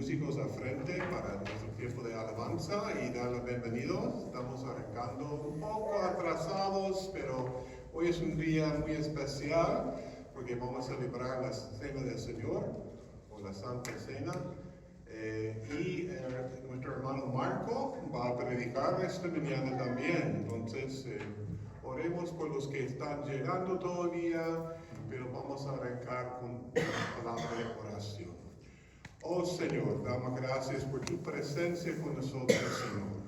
músicos al frente para nuestro tiempo de alabanza y darles bienvenidos. Estamos arrancando un poco atrasados, pero hoy es un día muy especial porque vamos a celebrar la Cena del Señor o la Santa Cena. Nuestro hermano Marco va a predicar esta mañana también. Entonces, oremos por los que están llegando todavía, pero vamos a arrancar con una palabra de oración. Oh Señor, damos gracias por tu presencia con nosotros, Señor.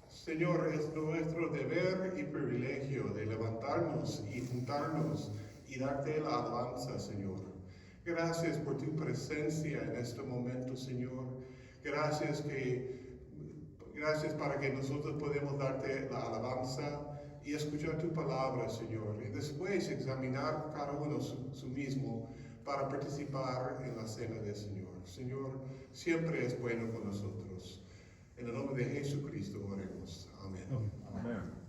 Señor, es nuestro deber y privilegio de levantarnos y juntarnos y darte la alabanza, Señor. Gracias por tu presencia en este momento, Señor. Gracias para que nosotros podemos darte la alabanza y escuchar tu palabra, Señor. Y después examinar cada uno su mismo para participar en la cena del Señor. Señor, siempre es bueno con nosotros. En el nombre de Jesucristo oremos. Amén. Amén.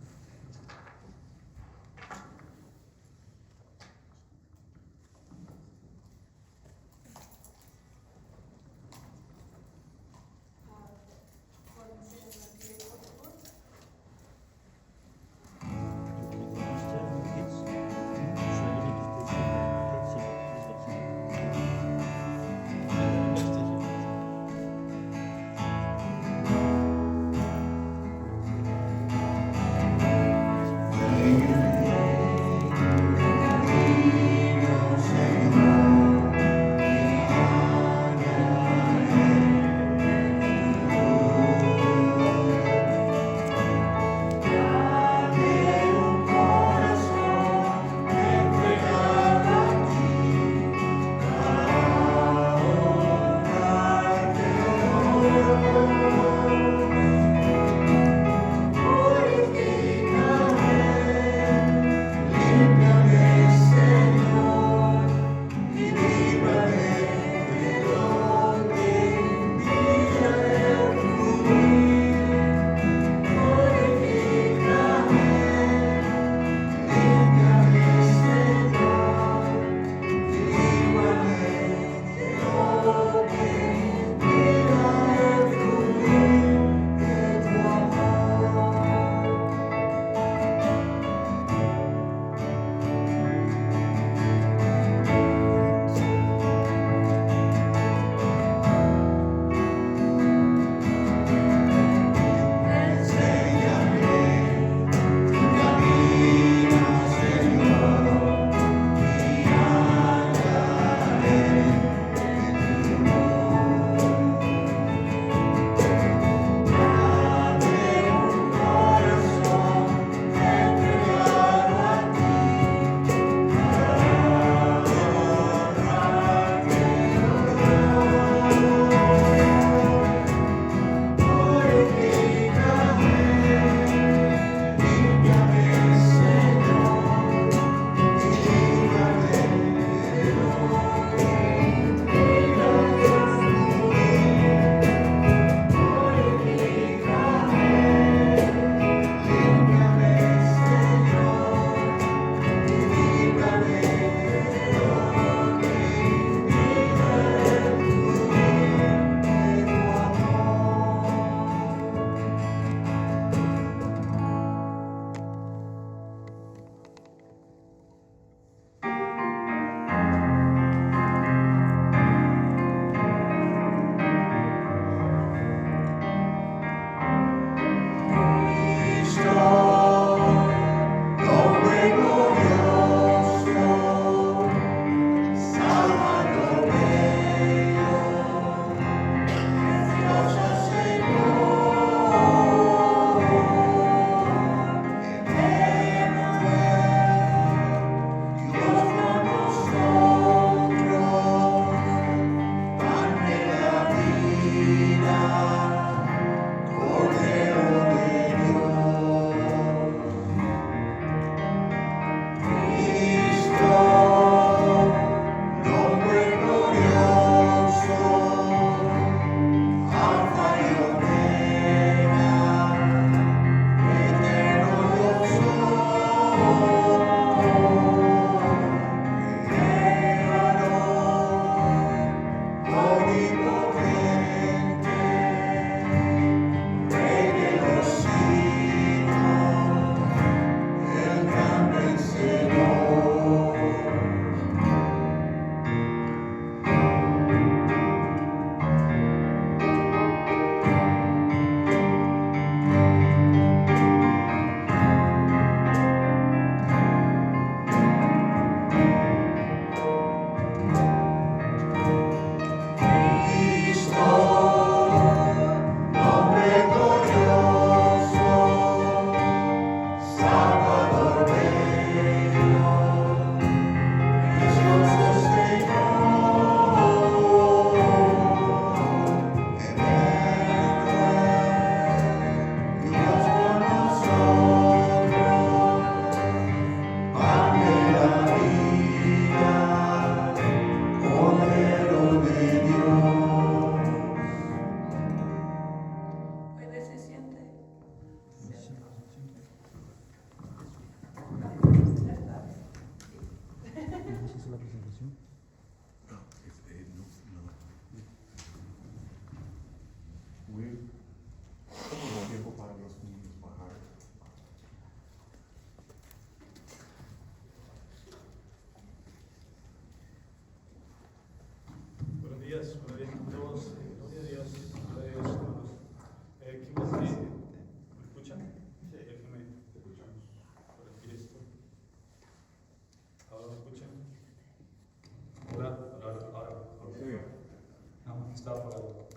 Estaba apagado.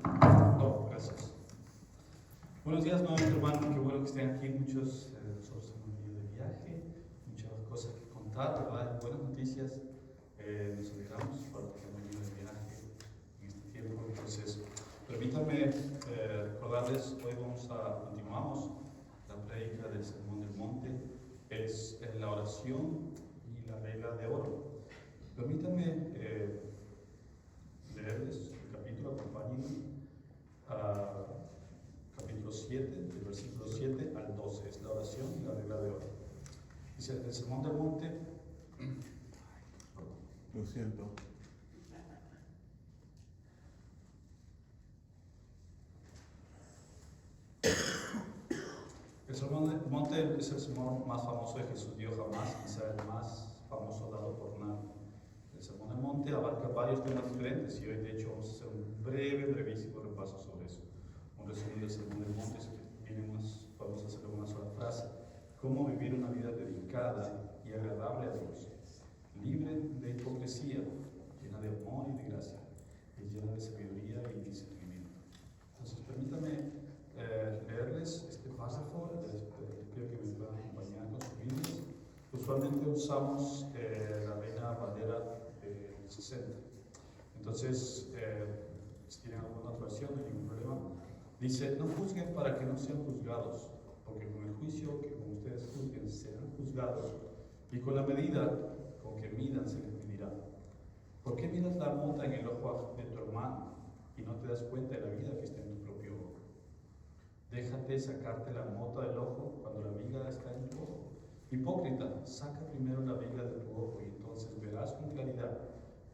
Oh, gracias. Buenos días nuevamente, hermanos. Qué bueno que estén aquí. Muchos de nosotros hemos venido de viaje, muchas cosas que contar, ¿verdad? Buenas noticias. Nos alegramos por los que han venido de viaje en este tiempo. Entonces, permítanme recordarles, hoy continuamos la prédica del Sermón del Monte. Es la oración y la regla de oro. Permítanme leerles el capítulo, acompáñenme a capítulo 7, del versículo 7 al 12, es la oración y la regla de oro. Dice el Sermón del Monte. Lo siento. El Sermón del Monte es el sermón más famoso de Jesús dio jamás, quizá el más famoso dado por nadie. El Sermón del Monte abarca varios temas diferentes y hoy de hecho vamos a hacer un brevísimo repaso sobre eso. Un resumen del Sermón del Monte es que vamos a hacer una sola frase: cómo vivir una vida dedicada y agradable a Dios, libre de hipocresía, llena de amor y de gracia, y llena de sabiduría y discernimiento. Entonces permítame leerles este párrafo. Les pido que me puedan acompañar con sus Biblias. Usualmente usamos la Reina Valera 60. Entonces, si tienen alguna otra versión, no hay ningún problema. Dice: no juzguen para que no sean juzgados, porque con el juicio que con ustedes juzguen serán juzgados, y con la medida con que midan se les medirá. ¿Por qué miras la mota en el ojo de tu hermano y no te das cuenta de la vida que está en tu propio ojo? Déjate sacarte la mota del ojo cuando la viga está en tu ojo. Hipócrita, saca primero la viga de tu ojo y entonces verás con claridad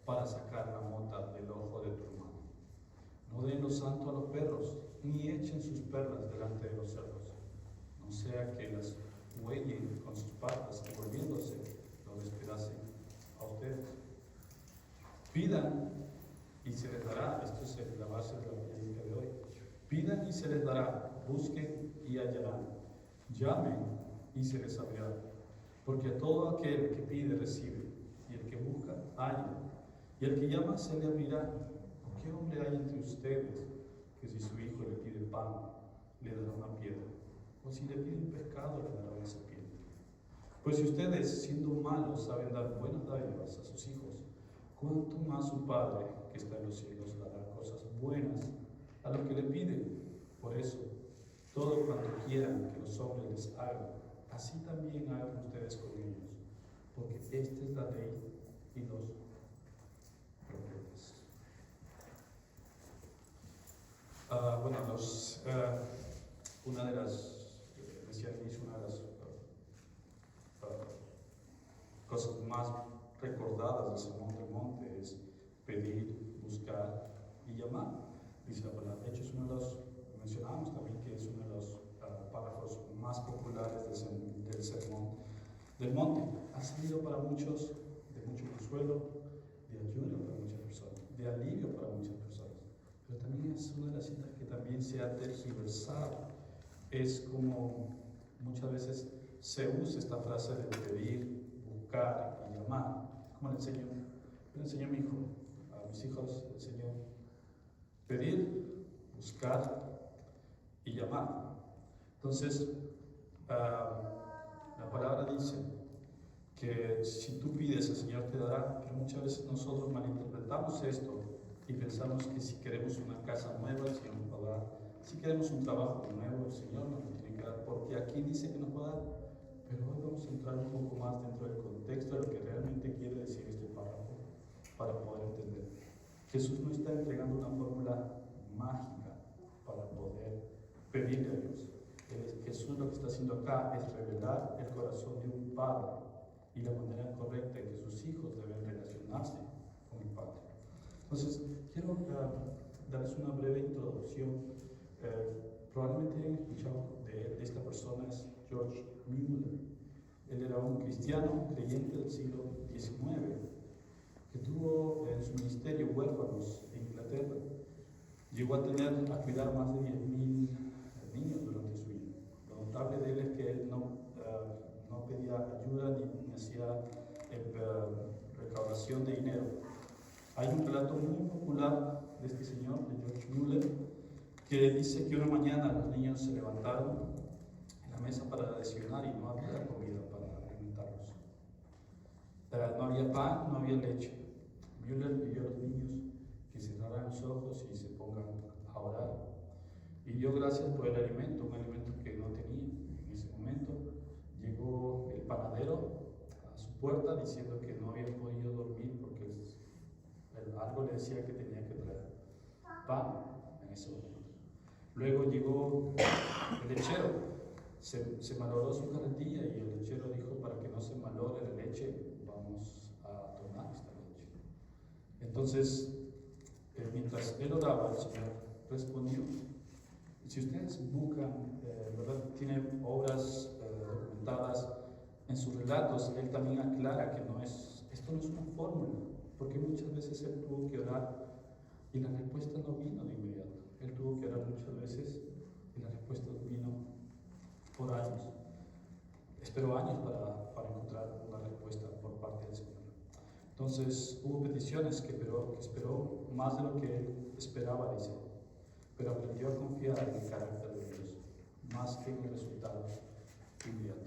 para sacar la mota del ojo de tu hermano. No den lo santo a los perros, ni echen sus perlas delante de los cerdos, no sea que las huellen con sus patas y volviéndose lo despedacen a ustedes. Pidan y se les dará. Esto es la base de la prédica de hoy. Pidan y se les dará, busquen y hallarán, llamen y se les abrirá. Porque a todo aquel que pide recibe, y el que busca halla, y el que llama se le abrirá. ¿Qué hombre hay entre ustedes que si su hijo le pide pan, le dará una piedra? O si le pide un pescado, le dará una serpiente? Pues si ustedes, siendo malos, saben dar buenas dádivas a sus hijos, ¿cuánto más su Padre, que está en los cielos, dará cosas buenas a los que le piden? Por eso, todo cuanto quieran que los hombres les hagan, así también hagan ustedes con ellos, porque esta es la ley y los profetas. Una de las, decía al inicio, una de las cosas más recordadas del Sermón del Monte es pedir, buscar y llamar. Dice la palabra. De hecho, es uno de los, mencionábamos también que es uno de los párrafos más populares del Sermón del Monte. Ha sido para muchos de mucho consuelo, de ayuda para muchas personas, de alivio para muchas personas. Pero también es una de las citas que también se ha tergiversado. Es como muchas veces se usa esta frase de pedir, buscar y llamar. ¿Cómo le enseño? Yo le enseño a mi hijo, a mis hijos, le enseño pedir, buscar y llamar. Entonces, la palabra dice que si tú pides, el Señor te dará, pero muchas veces nosotros malinterpretamos esto y pensamos que si queremos una casa nueva, el Señor nos va a dar. Si queremos un trabajo nuevo, el Señor nos lo tiene que dar, porque aquí dice que nos va a dar. Pero hoy vamos a entrar un poco más dentro del contexto de lo que realmente quiere decir este párrafo para poder entender. Jesús no está entregando una fórmula mágica para poder pedirle a Dios. Jesús lo que está haciendo acá es revelar el corazón de un padre y la manera correcta en que sus hijos deben relacionarse con el Padre. Entonces, quiero darles una breve introducción. Probablemente hayan escuchado de esta persona, es George Mueller. Él era un cristiano creyente del siglo XIX que tuvo en su ministerio huérfanos en Inglaterra. Llegó a cuidar más de 10.000 niños durante su vida. Lo notable de él es que él no pedía ayuda ni hacía recaudación de dinero. Hay un relato muy popular de este señor, de George Mueller, que dice que una mañana los niños se levantaron en la mesa para desayunar y no había comida para alimentarlos. No había pan, no había leche. Mueller pidió a los niños que cerraran los ojos y se pongan a orar. Y dio gracias por el alimento, un alimento que no tenía en ese momento. Llegó el panadero a su puerta diciendo que no había podido dormir porque algo le decía que tenía que traer pan en ese momento. Luego llegó el lechero, se malogró su carretilla y el lechero dijo: para que no se malogre la leche, vamos a tomar esta leche. Entonces, mientras él oraba, el Señor respondió. Si ustedes buscan, ¿verdad? Tiene obras documentadas en sus relatos, él también aclara que esto no es una fórmula, porque muchas veces él tuvo que orar y la respuesta no vino de inmediato. Él tuvo que orar muchas veces y la respuesta vino por años. Esperó años para encontrar una respuesta por parte del Señor. Entonces hubo peticiones que esperó más de lo que él esperaba, dice, pero aprendió a confiar en el carácter de Dios, más que en el resultado inmediato.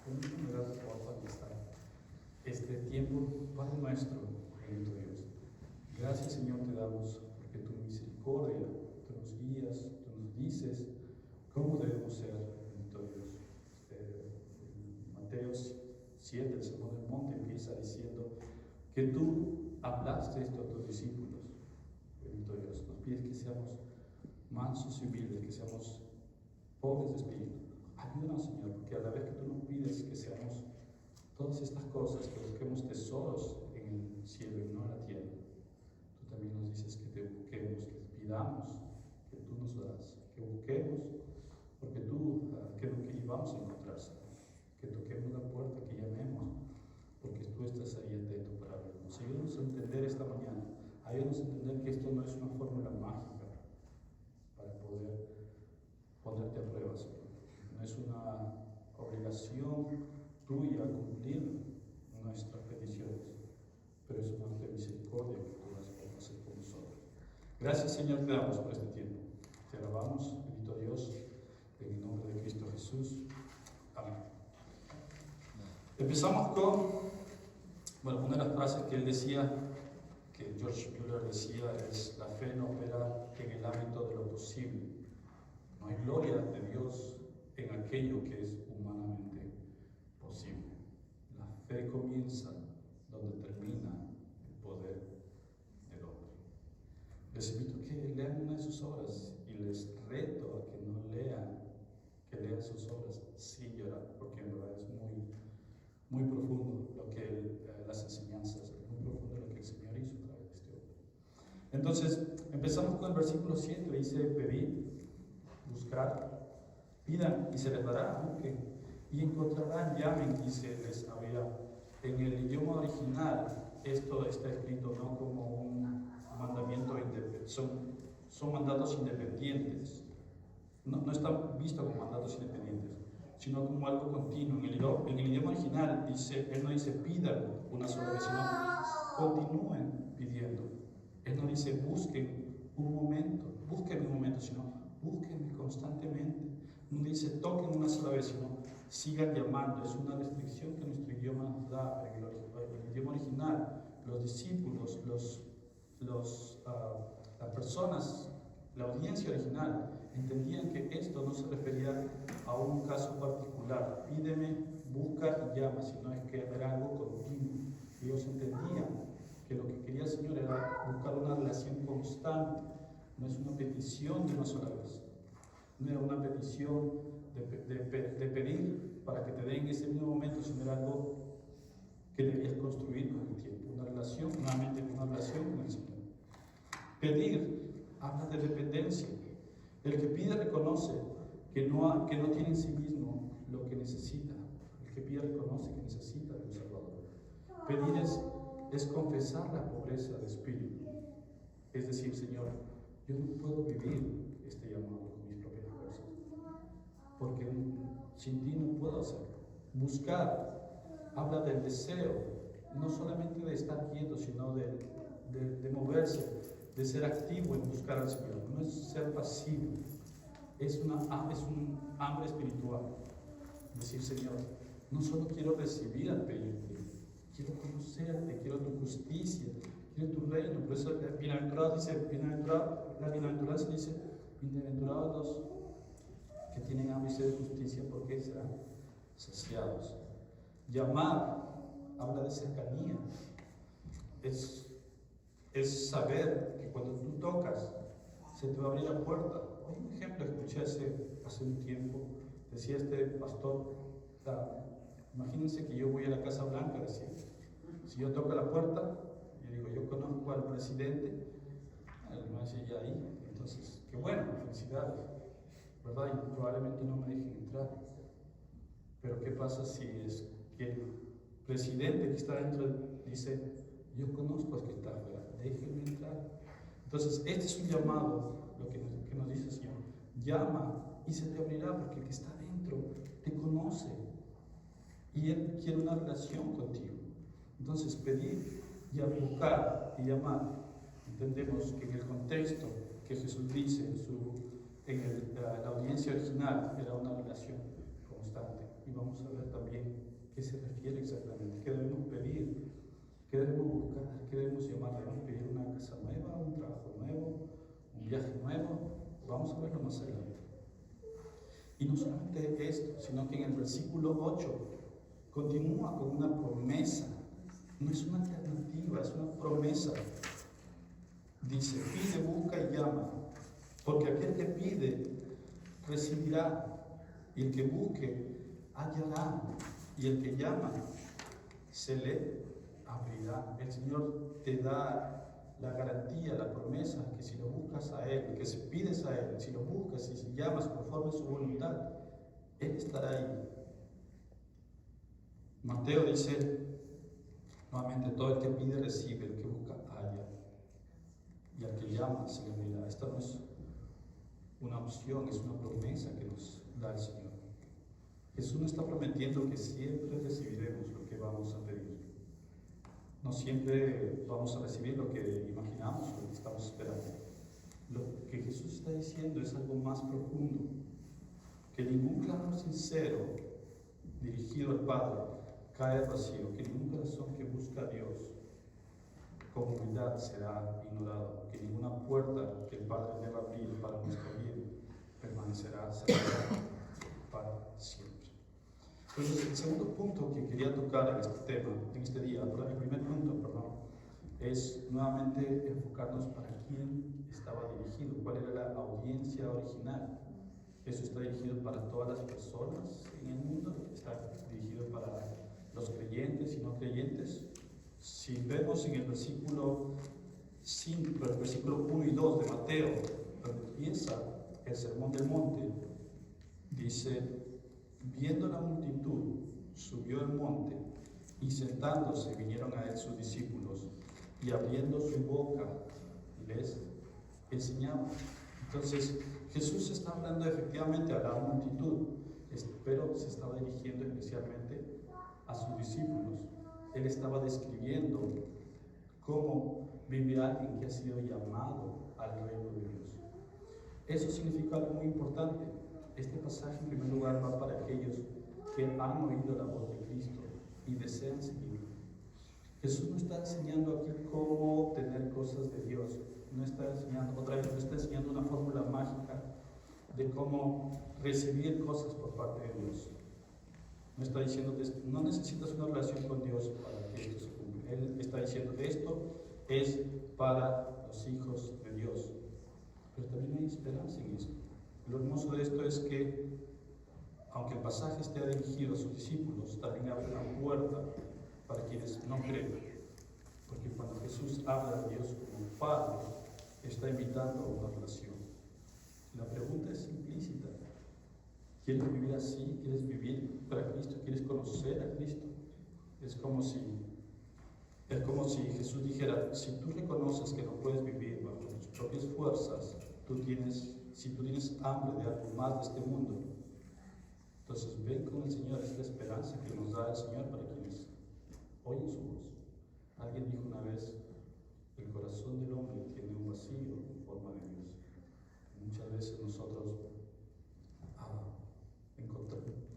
Un gran por está este tiempo, Padre nuestro, bendito Dios. Gracias, Señor, te damos porque tu misericordia, tú nos guías, tú nos dices cómo debemos ser, bendito Dios. Mateo 7, el Sermón del Monte, empieza diciendo que tú hablaste esto a tus discípulos, bendito Dios. Nos pides que seamos mansos y humildes, que seamos pobres de espíritu. Ayúdanos, Señor, porque a la vez que tú nos pides que seamos todas estas cosas, que busquemos tesoros en el cielo y no en la tierra, tú también nos dices que te busquemos, que te pidamos, que tú nos das, que busquemos, porque tú, que vamos a encontrar, Señor, que toquemos la puerta, que llamemos, porque tú estás ahí atento para vernos. Ayúdanos a entender esta mañana, ayúdanos a entender que esto no es una fórmula mágica para poder ponerte a prueba, Señor. No es una obligación tuya cumplir nuestras peticiones, pero es un acto de misericordia que tú vas a hacer con nosotros. Gracias, Señor, te damos por este tiempo. Te alabamos, bendito Dios, en el nombre de Cristo Jesús. Amén. Empezamos con, una de las frases que él decía, que George Mueller decía, es: la fe no opera en el ámbito de lo posible. No hay gloria de Dios en aquello que es humanamente posible. La fe comienza donde termina el poder del hombre. Les invito a que lean una de sus obras y les reto a que no lean, que lean sus obras sin llorar, porque en verdad es muy profundo lo que las enseñanzas, es muy profundo lo que el Señor hizo a través de este hombre. Entonces, empezamos con el versículo 7, dice: pedid, buscar, pidan y se les dará, busquen y encontrarán, llamen y se les abrirá. En el idioma original, esto está escrito no como un mandamiento independiente, son mandatos independientes, no están vistos como mandatos independientes, sino como algo continuo. En el idioma original dice, él no dice pidan una sola vez, sino continúen pidiendo. Él no dice busquen un momento, sino búsquenme constantemente. No dice toquen una sola vez, sino sigan llamando. Es una restricción que nuestro idioma nos da. En el idioma original, los discípulos, las personas, la audiencia original, entendían que esto no se refería a un caso particular. Pídeme, busca y llama, sino es que era algo continuo. Ellos entendían que lo que quería el Señor era buscar una relación constante. No es una petición de una sola vez. No era una petición de pedir para que te den ese mismo momento, sino era algo que debías construir con el tiempo. Una relación, nuevamente una relación con el Señor. Pedir habla de dependencia. El que pide reconoce que no tiene en sí mismo lo que necesita. El que pide reconoce que necesita de un Salvador. Pedir es confesar la pobreza de espíritu. Es decir, Señor, yo no puedo vivir este llamado con mis propias fuerzas, porque sin ti no puedo hacerlo. Buscar habla del deseo, no solamente de estar quieto, sino de de moverse, de ser activo en buscar al Señor. No es ser pasivo, es un hambre espiritual. Decir, Señor, no solo quiero recibir al pedirte, quiero conocerte, quiero tu justicia, quiero tu reino. Por eso la bienaventuranza dice, bienaventurados los que tienen hambre y sed de justicia, porque serán saciados. Llamar habla de cercanía, es saber que cuando tú tocas se te va a abrir la puerta. Un ejemplo escuché hace un tiempo, decía este pastor, imagínense que yo voy a la Casa Blanca, decía, si yo toco la puerta, yo digo, yo conozco al presidente, él me dice, ya ahí, entonces, qué bueno, felicidades, ¿verdad? Y probablemente no me dejen entrar. Pero ¿qué pasa si es que el presidente que está dentro dice, yo conozco al que está afuera, déjenme entrar? Entonces, este es un llamado, lo que nos dice el Señor. Llama y se te abrirá, porque el que está dentro te conoce y Él quiere una relación contigo. Entonces, pedir y buscar y llamar, entendemos que en el contexto que Jesús dice en la audiencia original era una relación constante. Y vamos a ver también qué se refiere exactamente, qué debemos pedir, qué debemos buscar, qué debemos llamar. Debemos pedir una casa nueva, un trabajo nuevo, un viaje nuevo. Vamos a verlo más adelante. Y no solamente esto, sino que en el versículo 8 continúa con una promesa. No es una alternativa, es una promesa. Dice, pide, busca y llama, porque aquel que pide recibirá, y el que busque hallará, y el que llama se le abrirá. El Señor te da la garantía, la promesa, que si lo buscas a Él, que si pides a Él, si lo buscas y si llamas conforme a su voluntad, Él estará ahí. Mateo dice nuevamente, todo el que pide recibe, el que busca halla, y al que llama se le abrirá. Esta no es una opción, es una promesa que nos da el Señor. Jesús nos está prometiendo que siempre recibiremos lo que vamos a pedir. No siempre vamos a recibir lo que imaginamos o lo que estamos esperando. Lo que Jesús está diciendo es algo más profundo, que ningún clamor sincero dirigido al Padre cae al vacío, que ningún corazón que busca a Dios con humildad será ignorado, que ninguna puerta que el Padre deba abrir para nuestra vida permanecerá cerrada para siempre. Entonces, el segundo punto que quería tocar en este tema, en este día, el primer punto, es nuevamente enfocarnos para quién estaba dirigido, cuál era la audiencia original. Eso está dirigido para todas las personas en el mundo, está dirigido para los creyentes y no creyentes. Si vemos en el versículo 5, el versículo 1 y 2 de Mateo, donde empieza el Sermón del Monte, dice, viendo la multitud, subió al monte, y sentándose vinieron a él sus discípulos, y abriendo su boca les enseñaba. Entonces, Jesús está hablando efectivamente a la multitud, pero se estaba dirigiendo especialmente a sus discípulos. Él estaba describiendo cómo vive alguien que ha sido llamado al reino de Dios. Eso significa algo muy importante. Este pasaje, en primer lugar, va para aquellos que han oído la voz de Cristo y desean seguirlo. Jesús no está enseñando aquí cómo obtener cosas de Dios. No está enseñando, otra vez, no está enseñando una fórmula mágica de cómo recibir cosas por parte de Dios. No está diciendo que no necesitas una relación con Dios para que esto se cumpla. Él está diciendo que esto es para los hijos de Dios. Pero también hay esperanza en esto. Lo hermoso de esto es que, aunque el pasaje esté dirigido a sus discípulos, también abre una puerta para quienes no creen. Porque cuando Jesús habla de Dios como Padre, está invitando a una relación. La pregunta es implícita. ¿Quieres vivir así? ¿Quieres vivir para Cristo? ¿Quieres conocer a Cristo? Es como si Jesús dijera, si tú reconoces que no puedes vivir bajo tus propias fuerzas, si tú tienes hambre de algo más de este mundo, entonces ven con el Señor. Es la esperanza que nos da el Señor para quienes oyen su voz. Alguien dijo una vez El corazón del hombre tiene un vacío en forma de Dios. Muchas veces nosotros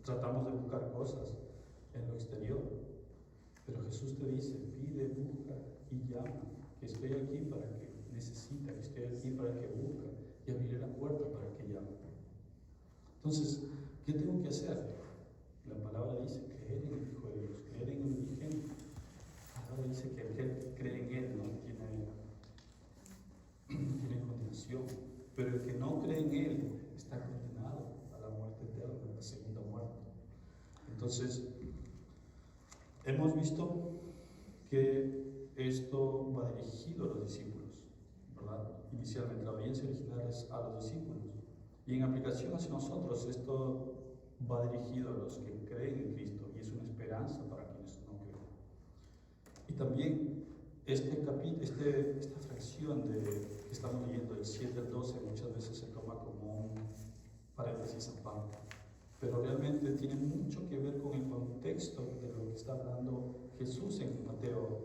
tratamos de buscar cosas en lo exterior, pero Jesús te dice, pide, busca y llama, que estoy aquí para que necesita, que estoy aquí para que busca, y abriré la puerta para que llame. Entonces, ¿qué tengo que hacer? La palabra dice creer en el Hijo de Dios, creer en el unigénito. La palabra dice que aquel que cree en Él no tiene condenación, pero el que no cree en Él está condenado a la muerte eterna, a la segunda muerte. Entonces, hemos visto que esto va dirigido a los discípulos, ¿verdad? Inicialmente la audiencia original es a los discípulos, y en aplicación hacia nosotros esto va dirigido a los que creen en Cristo, y es una esperanza para quienes no creen. Y también esta fracción que estamos leyendo, del 7 al 12, muchas veces se toma como un paréntesis aparte, pero realmente tiene mucho que ver con el contexto de lo que está hablando Jesús en Mateo,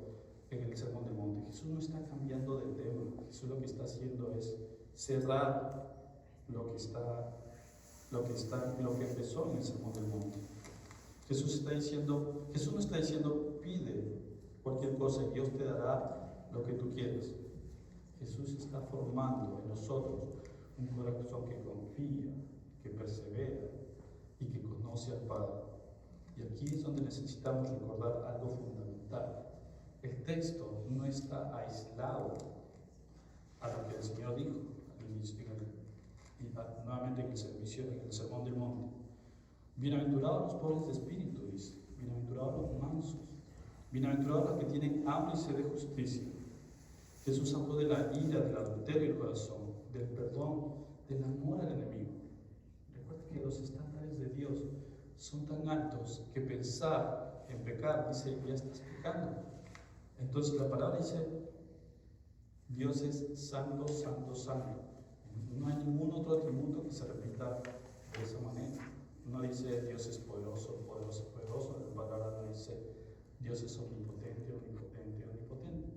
en el Sermón del Monte. Jesús no está cambiando de tema, Jesús lo que está haciendo es cerrar lo que empezó en el Sermón del Monte. Jesús no está diciendo pide cualquier cosa y Dios te dará lo que tú quieras. Jesús está formando en nosotros un corazón que confía, que persevera y que conoce al Padre. Y aquí es donde necesitamos recordar algo fundamental. El texto no está aislado a lo que el Señor dijo nuevamente en el Sermón del Monte. Bienaventurados los pobres de espíritu, dice. Bienaventurados los mansos. Bienaventurados los que tienen hambre y sed de justicia. Jesús habló de la ira, del adulterio del corazón, del perdón, del amor al enemigo. Recuerda que los estándares de Dios son tan altos que pensar en pecar, dice, ya estás pecando. Entonces la palabra dice, Dios es santo, santo, santo. No hay ningún otro atributo que se repita de esa manera. No dice Dios es poderoso, poderoso, poderoso. La palabra no dice Dios es omnipotente, omnipotente, omnipotente.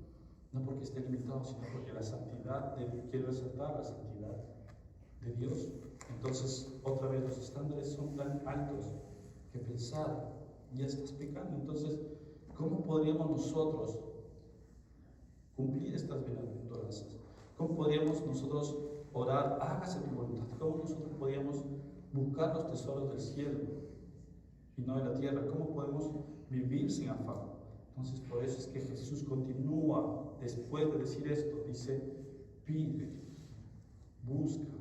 No porque esté limitado, sino porque la santidad, quiere resaltar la santidad de Dios. Entonces, otra vez, los estándares son tan altos que pensar, ya estás pecando. Entonces, ¿cómo podríamos nosotros cumplir estas bienaventuranzas? ¿Cómo podríamos nosotros orar, hágase tu voluntad? ¿Cómo nosotros podríamos buscar los tesoros del cielo y no de la tierra? ¿Cómo podemos vivir sin afán? Entonces, por eso es que Jesús continúa, después de decir esto, dice, pide, busca,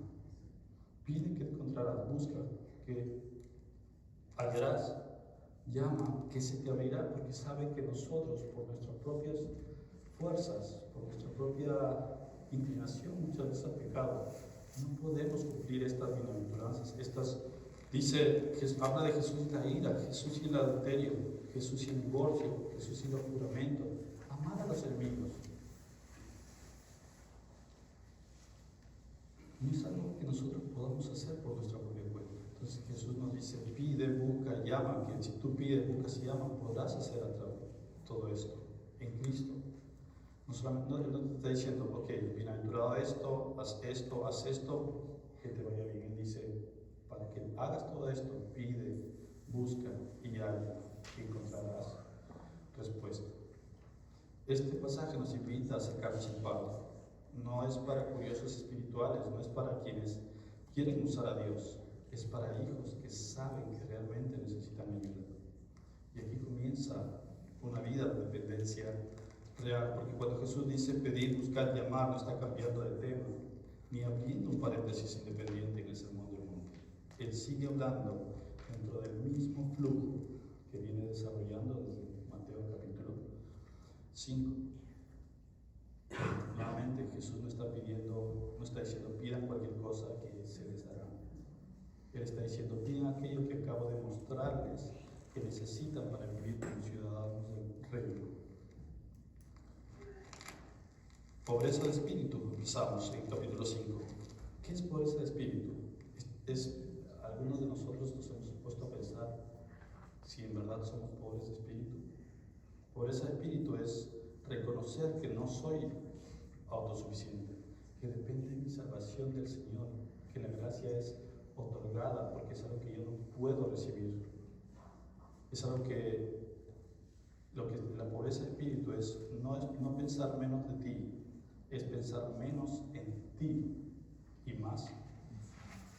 pide que encontrarás, busca que hallarás, llama que se te abrirá, porque sabe que nosotros, por nuestras propias fuerzas, por nuestra propia inclinación muchas veces al pecado, no podemos cumplir estas bienaventuranzas. Habla de Jesús y la ira, Jesús y el adulterio, Jesús y el divorcio, Jesús y los juramentos, amar a los enemigos. No es algo que nosotros podamos hacer por nuestra propia cuenta. Entonces Jesús nos dice, pide, busca, llama, que si tú pides, buscas y llamas, podrás hacer todo esto en Cristo. No solamente no te está diciendo, ok, bienaventurado esto, haz esto, que te vaya bien. Él dice, para que hagas todo esto, pide, busca y halla, y encontrarás respuesta. Este pasaje nos invita a sacar chipado. No es para curiosos espirituales, no es para quienes quieren usar a Dios, es para hijos que saben que realmente necesitan ayuda. Y aquí comienza una vida de dependencia real, porque cuando Jesús dice pedir, buscar, llamar, no está cambiando de tema, ni abriendo un paréntesis independiente en el Sermón del Monte. Él sigue hablando dentro del mismo flujo que viene desarrollando desde Mateo capítulo 5. Nuevamente Jesús no está diciendo pidan cualquier cosa que se les dará. Él está diciendo pidan aquello que acabo de mostrarles que necesitan para vivir como ciudadanos del reino. Pobreza de espíritu, empezamos en capítulo 5. ¿Qué es pobreza de espíritu? Algunos de nosotros nos hemos puesto a pensar si en verdad somos pobres de espíritu. Pobreza de espíritu es reconocer que no soy autosuficiente, que depende de mi salvación del Señor, que la gracia es otorgada porque es algo que yo no puedo recibir. Es algo que la pobreza de espíritu no es no pensar menos de ti, es pensar menos en ti y más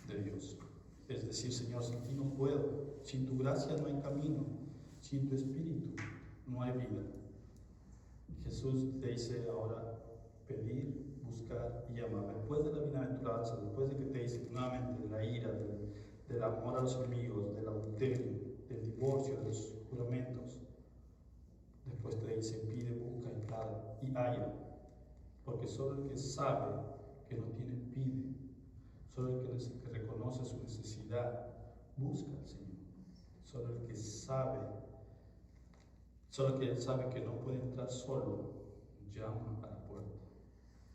de Dios. Es decir, Señor, sin ti no puedo, sin tu gracia no hay camino, sin tu espíritu no hay vida. Jesús te dice ahora pedir, buscar y amar. Después de la bienaventuranza, después de que te dice nuevamente de la ira, del amor a los enemigos, del adulterio, del divorcio, de los juramentos, después te dice pide, busca y haya. Porque solo el que sabe que no tiene pide, solo el que reconoce su necesidad busca al Señor, solo el que sabe que no puede entrar solo, llama a la puerta.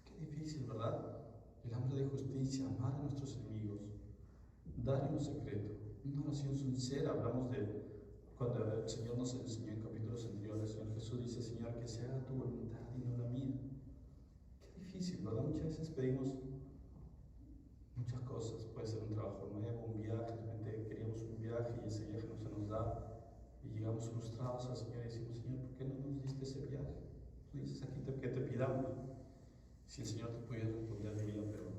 Qué difícil, ¿verdad? El hambre de justicia, amar a nuestros enemigos, dar en lo secreto, una oración sincera. Hablamos de cuando el Señor nos enseñó en capítulos anteriores, el Señor Jesús dice, Señor, que se haga tu voluntad y no la mía. Qué difícil, ¿verdad? Muchas veces pedimos muchas cosas, puede ser un trabajo nuevo, un viaje, de repente queríamos un viaje y ese viaje no se nos da. Y llegamos frustrados al Señor y decimos, Señor, ¿por qué no nos diste ese viaje? Tú dices aquí que te pidamos. Si el Señor te pudiera responder, diría, pero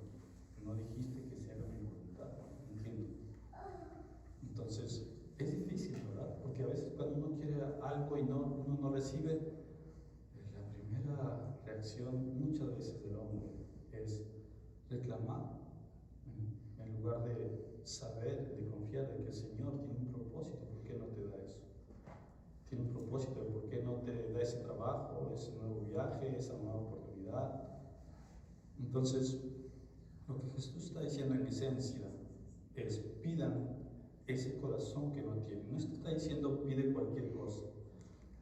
no dijiste que se haga mi voluntad. No entiendo. Entonces, es difícil, ¿verdad? Porque a veces cuando uno quiere algo y uno no recibe, la primera reacción muchas veces del hombre es reclamar. En lugar de saber, de confiar en que el Señor tiene un propósito, ¿por qué no te da eso? Tiene un propósito de por qué no te da ese trabajo, ese nuevo viaje, esa nueva oportunidad. Entonces, lo que Jesús está diciendo en esencia es pidan ese corazón que no tienen. No está diciendo pide cualquier cosa.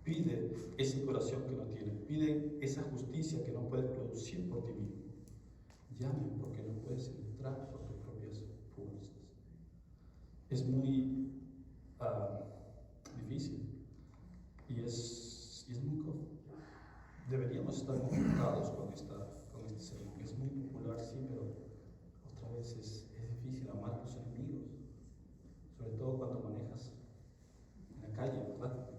Pide ese corazón que no tienen. Pide esa justicia que no puedes producir por ti mismo. Llamen porque no puedes entrar por tus propias fuerzas. Es muy difícil. Y es muy deberíamos estar conectados con este sermón. Es muy popular, sí, pero otra vez es difícil amar a los enemigos, sobre todo cuando manejas en la calle, ¿verdad?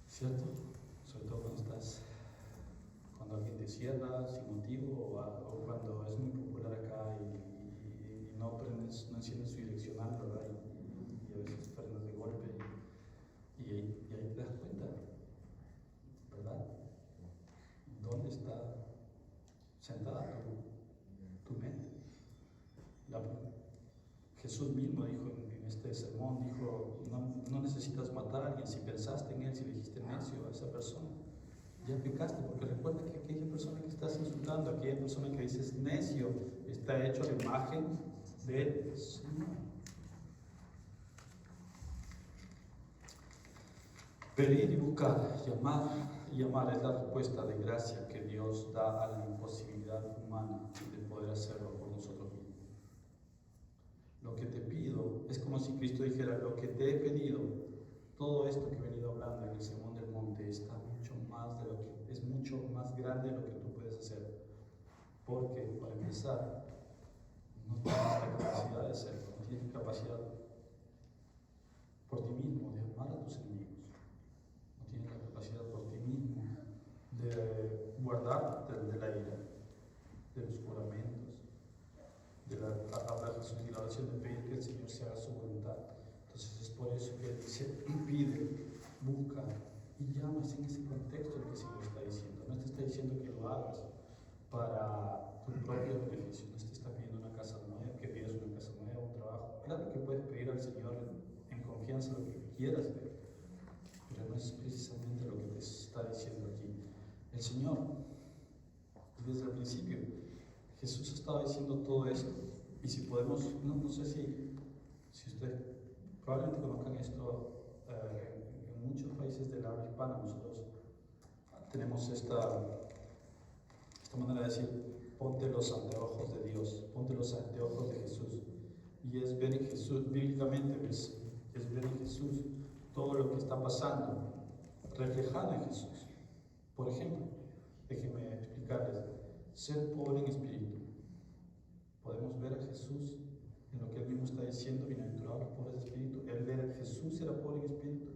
¿Cierto? Sobre todo cuando alguien te cierra sin motivo o cuando es muy popular acá y no enciendes su direccional, ¿verdad? Y a veces frenas de golpe. Y ahí te das cuenta, ¿verdad? ¿Dónde está sentada tu mente? Jesús mismo dijo en este sermón, dijo, no necesitas matar a alguien. Si pensaste en él, si le dijiste necio a esa persona, ya pecaste, porque recuerda que aquella persona que estás insultando, aquella persona que dices necio, está hecho a la imagen del Señor. Pedir y buscar, llamar y amar es la respuesta de gracia que Dios da a la imposibilidad humana de poder hacerlo por nosotros mismos. Lo que te pido es como si Cristo dijera, lo que te he pedido, todo esto que he venido hablando en el Sermón del Monte es mucho más grande de lo que tú puedes hacer. Porque, para empezar, no tienes la capacidad de hacerlo, no tienes capacidad por ti mismo de amar a tus enemigos. No tienes la capacidad por ti mismo de guardarte de la ira, de los juramentos, habla Jesús en la oración de pedir que el Señor se haga su voluntad. Entonces es por eso que dice, pide, busca y llama. Es en ese contexto el que el Señor está diciendo. No te está diciendo que lo hagas para tu propio beneficio. No te está pidiendo una casa nueva, que pidas una casa nueva, un trabajo. Claro que puedes pedir al Señor en confianza lo que quieras de Él, pero no es precisamente lo que te está diciendo aquí. El Señor, desde el principio, Jesús estaba diciendo todo esto. Y si podemos, no sé si ustedes probablemente conozcan esto, en muchos países del habla hispana nosotros tenemos esta manera de decir, ponte los anteojos de Dios, ponte los anteojos de Jesús. Y es ver en Jesús, bíblicamente es ver en Jesús todo lo que está pasando, reflejado en Jesús. Por ejemplo, déjenme explicarles, ser pobre en espíritu. Podemos ver a Jesús en lo que él mismo está diciendo, bienaventurados los pobres de espíritu. Jesús era pobre en espíritu.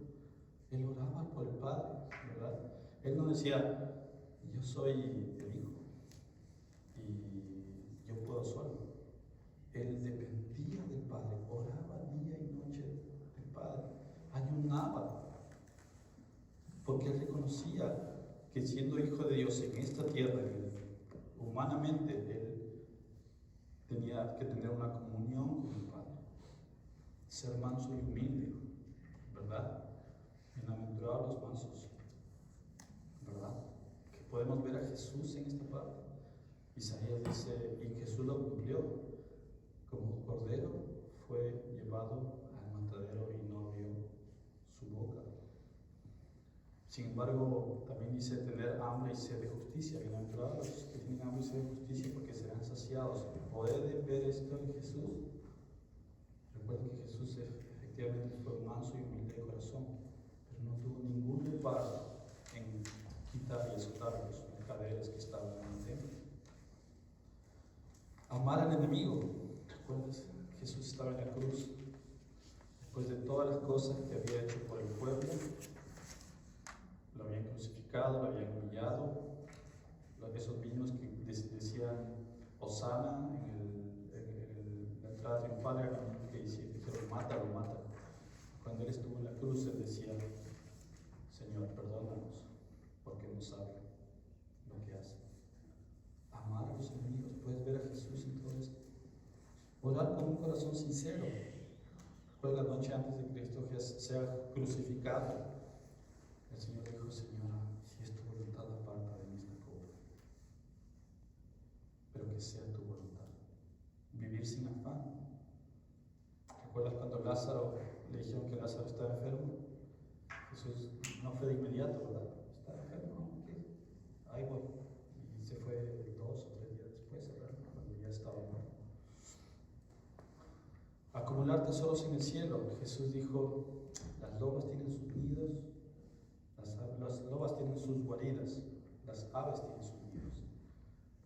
Él oraba por el Padre, ¿verdad? Él no decía, yo soy el Hijo y yo puedo solo. Él dependía del Padre, oraba día y noche del Padre, ayunaba, porque él reconocía que siendo hijo de Dios en esta tierra, humanamente, él tenía que tener una comunión con el Padre, ser manso y humilde, ¿verdad? Bienaventurados los mansos, ¿verdad? Que podemos ver a Jesús en esta parte. Isaías dice, y Jesús lo cumplió, como cordero fue llevado al matadero y no abrió su boca. Sin embargo, también dice tener hambre y sed de justicia. Bienaventurados los que tienen hambre y sed de justicia, porque serán saciados. ¿Pueden ver esto en Jesús? Recuerden que Jesús efectivamente fue manso y humilde de corazón, pero no tuvo ningún reparo en quitar y azotar a los mercaderes que estaban en el templo. Amar al enemigo. ¿Recuerdas? Jesús estaba en la cruz. Después de todas las cosas que había hecho por el pueblo, lo habían crucificado, lo habían humillado. Esos mismos que decían Hosana en la entrada triunfal eran los mismos que dijeron mátalo, mátalo. Cuando él estuvo en la cruz, él decía, Señor, perdónanos, porque no saben lo que hacen. Amar a los enemigos. Puedes ver a Jesús en todo esto. Orar con un corazón sincero. Recuerda la noche antes de que Cristo sea crucificado. El Señor dijo, Señora, si es tu voluntad, aparta de mí esta copa. Pero que sea tu voluntad. Vivir sin afán. ¿Recuerdas cuando Lázaro le dijeron que Lázaro estaba enfermo? Jesús no fue de inmediato, ¿verdad? Está enfermo, ¿qué? Ahí voy. Y se fue 2 o 3 días después, ¿verdad? Cuando ya estaba muerto. Acumular tesoros en el cielo. Jesús dijo, las lobas tienen sus nidos, las lobas tienen sus guaridas, las aves tienen sus nidos,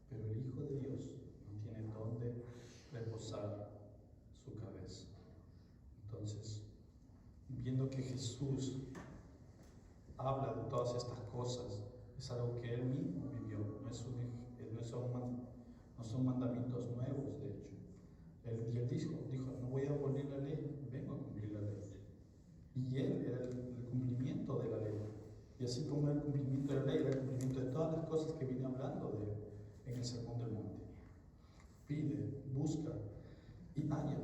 pero el Hijo de Dios no tiene dónde reposar su cabeza. Entonces, viendo que Jesús habla de todas estas cosas, es algo que él mismo vivió, no son mandamientos nuevos, de hecho. Y él dijo, no voy a abolir la ley, vengo a cumplir la ley. Y él era el cumplimiento de la ley. Y así como era el cumplimiento de la ley, era el cumplimiento de todas las cosas que viene hablando en el Sermón del Monte. Pide, busca y halla.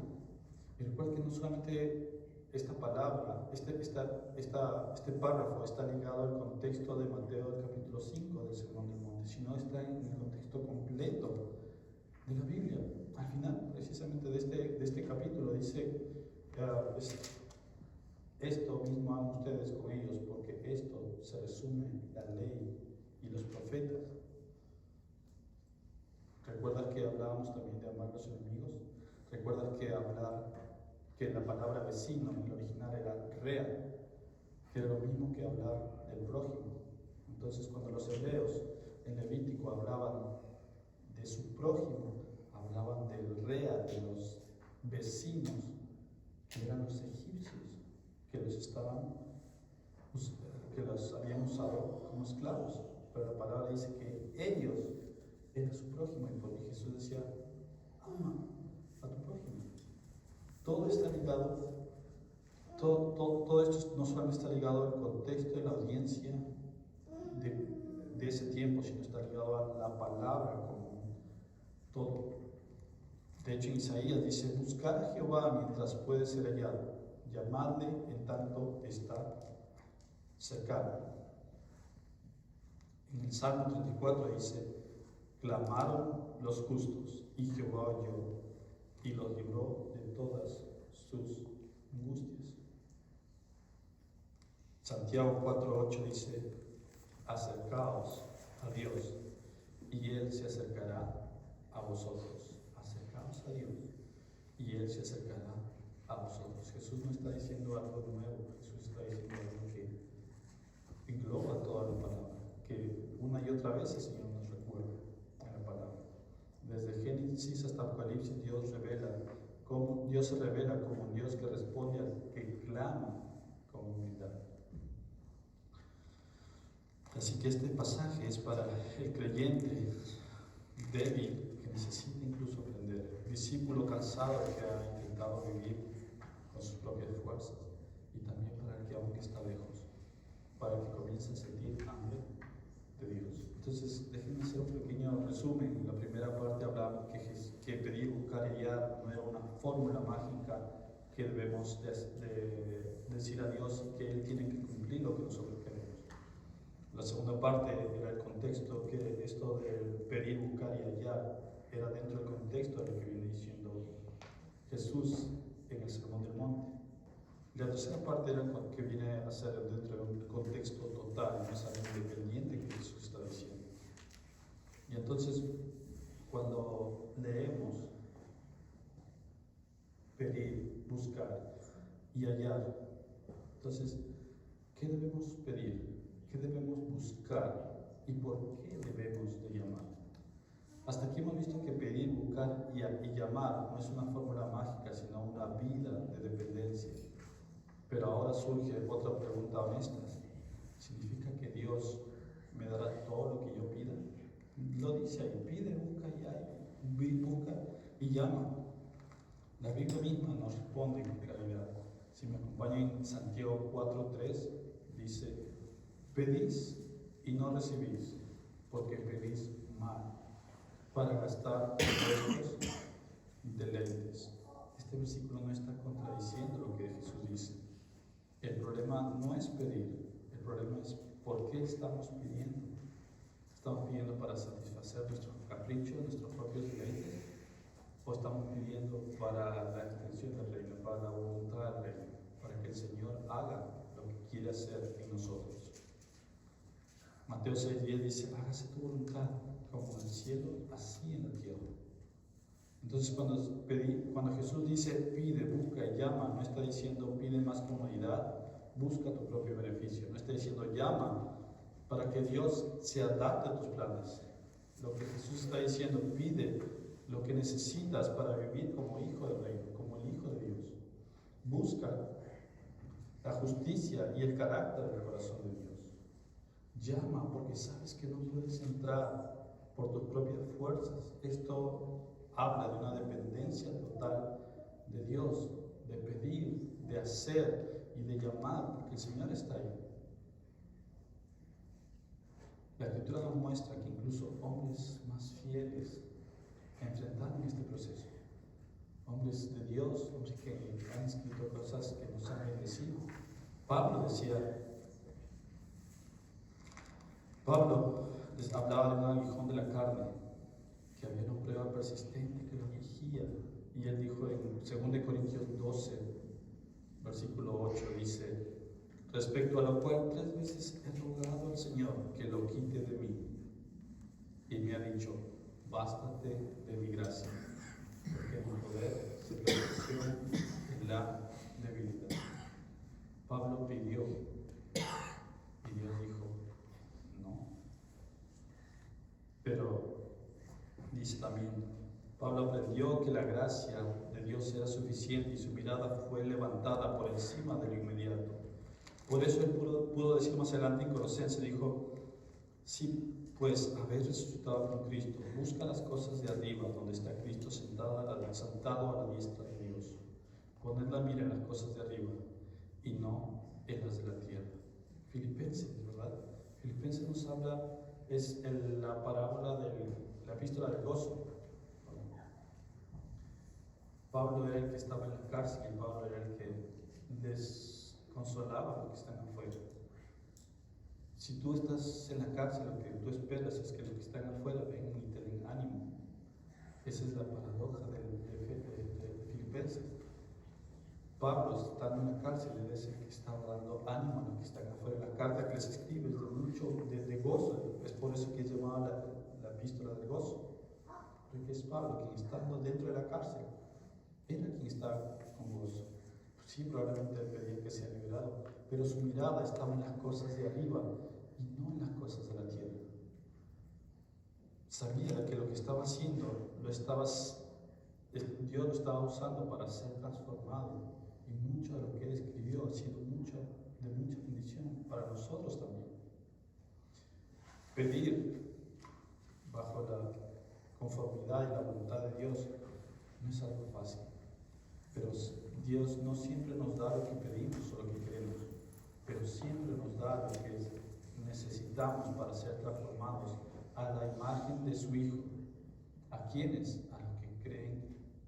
Y recuerda que no solamente esta palabra, este párrafo está ligado al contexto de Mateo del capítulo 5 del Sermón del Monte, sino está en el contexto completo de la Biblia. Al final, precisamente de este capítulo, dice, esto mismo hagan ustedes con ellos, porque esto se resume en la ley y los profetas. ¿Recuerdas que hablábamos también de amar a los enemigos? ¿Recuerdas que la palabra vecino en el original era rea, que era lo mismo que hablar del prójimo? Entonces, cuando los hebreos en Levítico hablaban de su prójimo, hablaban del rea, de los vecinos, que eran los egipcios, que los habían usado como esclavos. Pero la palabra dice que ellos eran su prójimo, y Jesús decía, ama a tu prójimo. Todo está ligado, todo esto no solamente está ligado al contexto de la audiencia de ese tiempo, sino está ligado a la palabra como todo. De hecho, en Isaías dice, buscar a Jehová mientras puede ser hallado, llamadle en tanto está cercano. En el Salmo 34 dice, clamaron los justos y Jehová oyó y los libró de todas sus angustias. Santiago 4:8 dice, acercaos a Dios y Él se acercará a vosotros. Acercaos a Dios y Él se acercará a vosotros. Jesús no está diciendo algo nuevo, Jesús está diciendo algo que engloba toda la palabra, que una y otra vez el Señor nos recuerda en la palabra. Desde Génesis hasta Apocalipsis, Dios se revela como un Dios que responde al que clama con humildad. Así que este pasaje es para el creyente débil que necesita incluso aprender, discípulo cansado que ha intentado vivir con sus propias fuerzas, y también para el que aún está lejos, para que comience a sentir hambre de Dios. Entonces, déjenme hacer un pequeño resumen. En la primera parte hablamos que pedir, buscar y hallar no era una fórmula mágica que debemos decir a Dios y que Él tiene que cumplir lo que nosotros queremos. La segunda parte era el contexto, que esto de pedir, buscar y hallar era dentro del contexto de lo que viene diciendo Jesús en el Sermón del Monte. La tercera parte era lo que viene a ser dentro de un contexto total, no es algo independiente que Jesús está diciendo. Y entonces, cuando leemos pedir, buscar y hallar, entonces, ¿qué debemos pedir? ¿Qué debemos buscar? ¿Y por qué debemos de llamar? Hasta aquí hemos visto que pedir, buscar y llamar no es una fórmula mágica, sino una vida de dependencia. Pero ahora surge otra pregunta honesta. ¿Significa que Dios me dará todo lo que yo pida? Lo dice ahí, pide, busca y llama. La Biblia misma nos responde con claridad. Si me acompañan en Santiago 4:3, dice: pedís y no recibís, porque pedís mal, para gastar en vuestros deleites. Este versículo no está contradiciendo lo que Jesús dice. El problema no es pedir, el problema es por qué estamos pidiendo. ¿Estamos pidiendo para satisfacer nuestros caprichos, nuestros propios deleites? ¿O estamos pidiendo para la extensión del reino, para la voluntad del reino, para que el Señor haga lo que quiere hacer en nosotros? Mateo 6:10 dice: hágase tu voluntad, como en el cielo, así en la tierra. Entonces, cuando Jesús dice pide, busca y llama, no está diciendo pide más comodidad, busca tu propio beneficio. No está diciendo llama para que Dios se adapte a tus planes. Lo que Jesús está diciendo, pide lo que necesitas para vivir como hijo del reino, como el hijo de Dios. Busca la justicia y el carácter del corazón de Dios. Llama porque sabes que no puedes entrar por tus propias fuerzas. Esto habla de una dependencia total de Dios, de pedir, de hacer y de llamar, porque el Señor está ahí. La Escritura nos muestra que incluso hombres más fieles enfrentaron este proceso. Hombres de Dios, hombres que han escrito cosas que nos han bendecido. Pablo les hablaba de un aguijón de la carne, que había una prueba persistente que lo afligía. Y él dijo en 2 Corintios 12, versículo 8, dice: respecto a lo cual 3 veces he rogado al Señor que lo quite de mí. Y me ha dicho: bástate de mi gracia, porque mi poder se perfecciona en la debilidad. Pablo pidió y Dios dijo no. Pero dice también, Pablo aprendió que la gracia de Dios era suficiente y su mirada fue levantada por encima de lo inmediato. Por eso él pudo decir más adelante en Colosenses, dijo: sí, pues habéis resucitado con Cristo, busca las cosas de arriba, donde está Cristo sentado a la diestra de Dios. Poned la mira en las cosas de arriba y no en las de la tierra. Filipenses, ¿verdad? Filipenses nos habla, es la parábola de la epístola del gozo. Pablo era el que estaba en la cárcel y Pablo era el que desconsolaba a los que están afuera. Si tú estás en la cárcel, lo que tú esperas es que los que están afuera vengan y te den ánimo. Esa es la paradoja de Filipenses. Pablo, estando en la cárcel, es el que estaba dando ánimo a los que están afuera. La carta que les escribe es de mucho de gozo. Es por eso que es llamada la epístola del gozo. Porque es Pablo quien, estando dentro de la cárcel, era quien estaba con gozo. Sí, probablemente él pedía que sea liberado, pero su mirada estaba en las cosas de arriba y no en las cosas de la tierra. sabía que lo que estaba haciendo, Dios lo estaba usando para ser transformado. Y mucho de lo que él escribió ha sido de mucha bendición para nosotros también. Pedir bajo la conformidad y la voluntad de Dios no es algo fácil. Pero Dios no siempre nos da lo que pedimos o lo que queremos, pero siempre nos da lo que necesitamos para ser transformados a la imagen de su Hijo. ¿A quiénes? A los que creen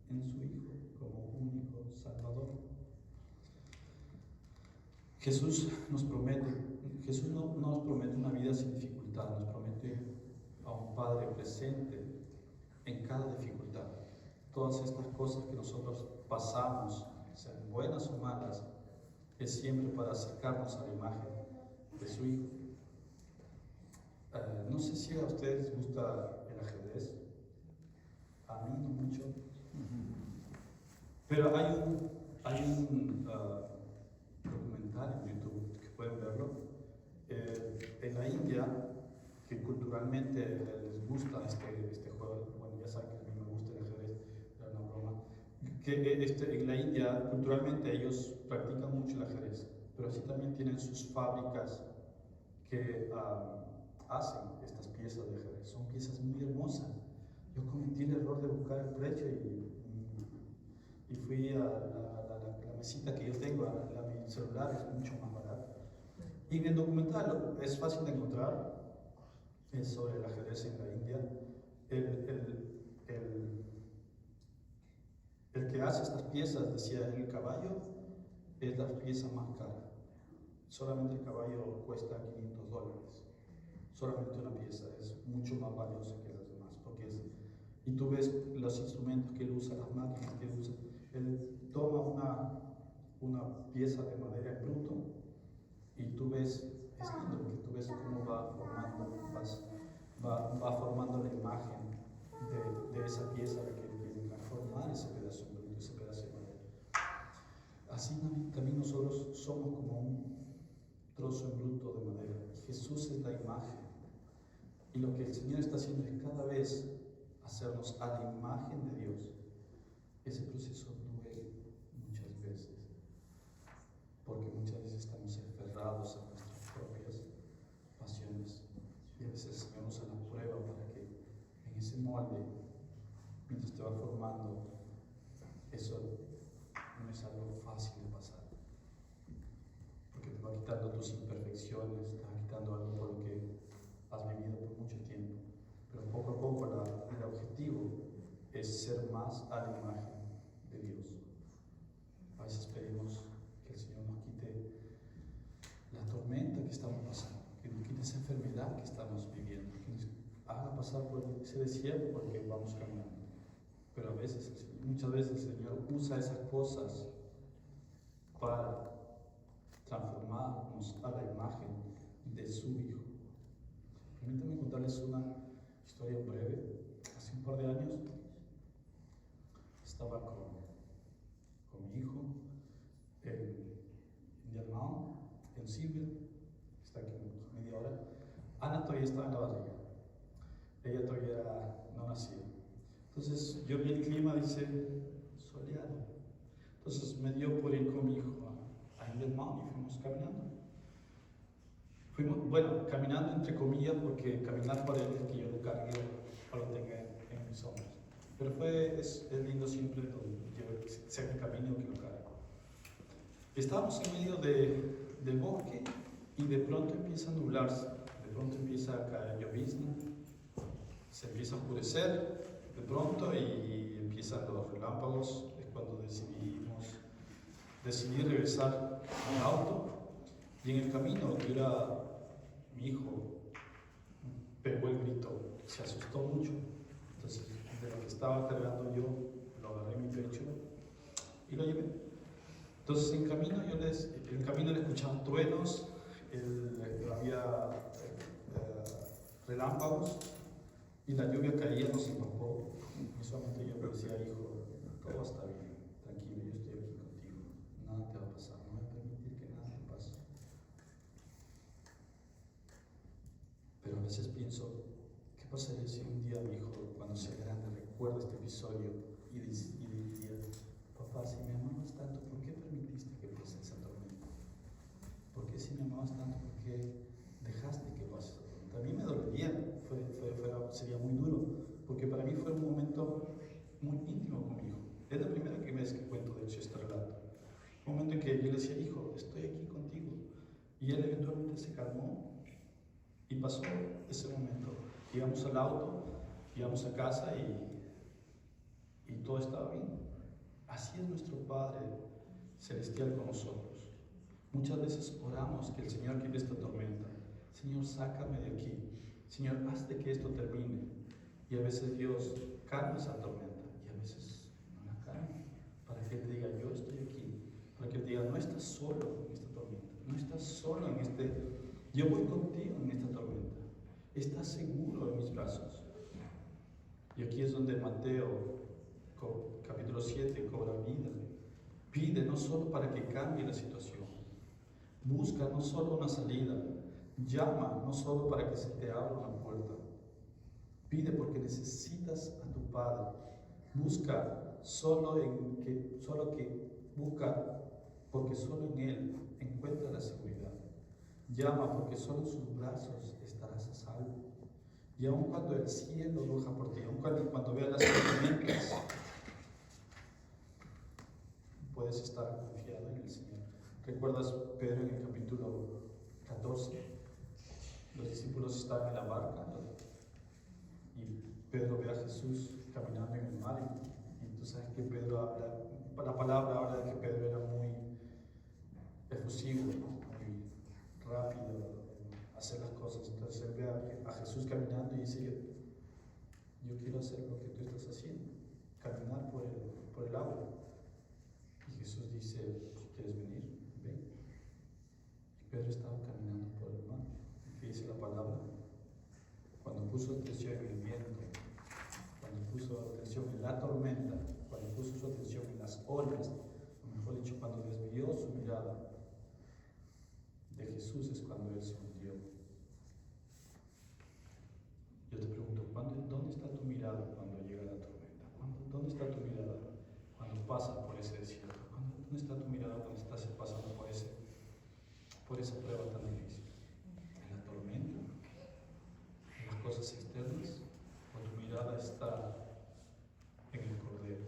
en su Hijo como único Salvador. Jesús no nos promete una vida sin dificultad, nos promete a un Padre presente en cada dificultad. Todas estas cosas que nosotros pasamos, sean buenas o malas, es siempre para acercarnos a la imagen de su Hijo. No sé si a ustedes les gusta el ajedrez, a mí no mucho, pero hay un documental en YouTube que pueden verlo, en la India, que culturalmente les gusta este juego. Bueno, ya saben que a mí me gusta el ajedrez, era una broma, que en la India culturalmente ellos practican mucho el ajedrez, pero así también tienen sus fábricas que hacen estas piezas de ajedrez. Son piezas muy hermosas. Yo cometí el error de buscar el precio y fui a la mesita que yo tengo, a mi celular, es mucho más barato. Y en el documental es fácil de encontrar, es sobre el ajedrez en la India. El que hace estas piezas, decía, el caballo es la pieza más cara. Solamente el caballo cuesta $500. Solamente una pieza es mucho más valiosa que las demás, y tú ves los instrumentos que él usa, las máquinas que él usa. Él toma una pieza de madera en bruto y tú ves, es lindo porque tú ves cómo va formando la imagen de esa pieza que viene a formar ese pedazo en bruto, ese pedazo de madera. Así también nosotros somos como un trozo en bruto de madera. Jesús es la imagen. Y lo que el Señor está haciendo es cada vez hacernos a la imagen de Dios. Ese proceso duele muchas veces, porque muchas veces estamos aferrados a nuestras propias pasiones. Y a veces el Señor usa la prueba para que en ese molde, mientras te va formando, eso no es algo fácil de pasar. Porque te va quitando tus imperfecciones, te va quitando algo por lo que has vivido por mucho tiempo, pero poco a poco el objetivo es ser más a la imagen de Dios. A veces pedimos que el Señor nos quite la tormenta que estamos pasando, que nos quite esa enfermedad que estamos viviendo, que nos haga pasar por ese desierto porque vamos caminando. Pero muchas veces el Señor usa esas cosas para transformarnos a la imagen de su Hijo. Permítanme contarles una historia breve. Hace un par de años estaba con mi hijo en Indian Mound, en Silver, está aquí media hora. Ana todavía estaba en la barriga, ella todavía no nacía. Entonces yo vi el clima, dice, soleado. Entonces me dio por ir con mi hijo a Indian Mound y fuimos caminando. Caminando entre comillas, porque caminar por él es que yo lo cargue o lo tenga en mis hombros. Pero es lindo siempre yo sé el camino que lo cargo. Estábamos en medio del bosque y de pronto empieza a nublarse, de pronto empieza a caer llovizna, se empieza a oscurecer de pronto y empiezan los relámpagos. Es cuando decidí regresar al auto. Y en el camino, mi hijo pegó el grito, se asustó mucho. Entonces, de lo que estaba cargando yo, lo agarré en mi pecho y lo llevé. Entonces, en el camino le escuchaban truenos, había relámpagos y la lluvia caía, nos empapó. Y solamente yo le decía, hijo, todo está bien, tranquilo, yo estoy aquí contigo, nada te va a pasar, no voy a permitir que nada te pase. Pero a veces pienso, ¿qué pasaría si un día mi hijo, cuando sea grande, recuerda este episodio y diría, papá, si me amabas tanto, ¿por qué permitiste que pase esa tormenta? ¿Por qué si me amabas tanto, por qué dejaste que pase esa tormenta? A mí me dolería, sería muy duro, porque para mí fue un momento muy íntimo con mi hijo. Es la primera vez que cuento, de hecho, este relato. Un momento en que yo le decía, hijo, estoy aquí contigo. Y él eventualmente se calmó y pasó ese momento. Íbamos al auto, íbamos a casa y todo estaba bien. Así es nuestro Padre Celestial con nosotros. Muchas veces oramos que el Señor quite esta tormenta. Señor, sácame de aquí. Señor, haz de que esto termine. Y a veces Dios calma esa tormenta y a veces no la calma. Para que Él te diga, yo estoy aquí. Para que Él diga, no estás solo en esta tormenta. No estás solo en yo voy contigo en esta tormenta. Estás seguro en mis brazos. Y aquí es donde Mateo, capítulo 7, cobra vida. Pide no solo para que cambie la situación. Busca no solo una salida. Llama no solo para que se te abra una puerta. Pide porque necesitas a tu Padre. Busca busca porque solo en Él encuentra la seguridad. Llama porque solo en sus brazos estarás a salvo. Y aun cuando el cielo ruja por ti, aun cuando veas las tormentas, puedes estar confiado en el Señor. ¿Recuerdas Pedro en el capítulo 14? Los discípulos estaban en la barca y Pedro ve a Jesús caminando en el mar y tú sabes que Pedro habla, la palabra habla de que Pedro era muy efusivo, muy rápido en hacer las cosas. Entonces él ve a Jesús caminando y dice, yo quiero hacer lo que tú estás haciendo, caminar por el agua. Y Jesús dice, ¿quieres venir? Ven. Y Pedro estaba caminando por el mar. ¿Qué dice la palabra? Cuando puso atención en el viento, cuando puso atención en la tormenta, cuando puso su atención en las olas, o mejor dicho, cuando desvió su mirada de Jesús, es cuando Él se hundió. Yo te pregunto, ¿dónde está tu mirada cuando llega la tormenta? ¿Dónde está tu mirada cuando pasas por ese desierto? ¿Dónde está tu mirada cuando estás pasando por esa prueba tan difícil? ¿En la tormenta? ¿En las cosas externas? ¿O tu mirada está en el Cordero?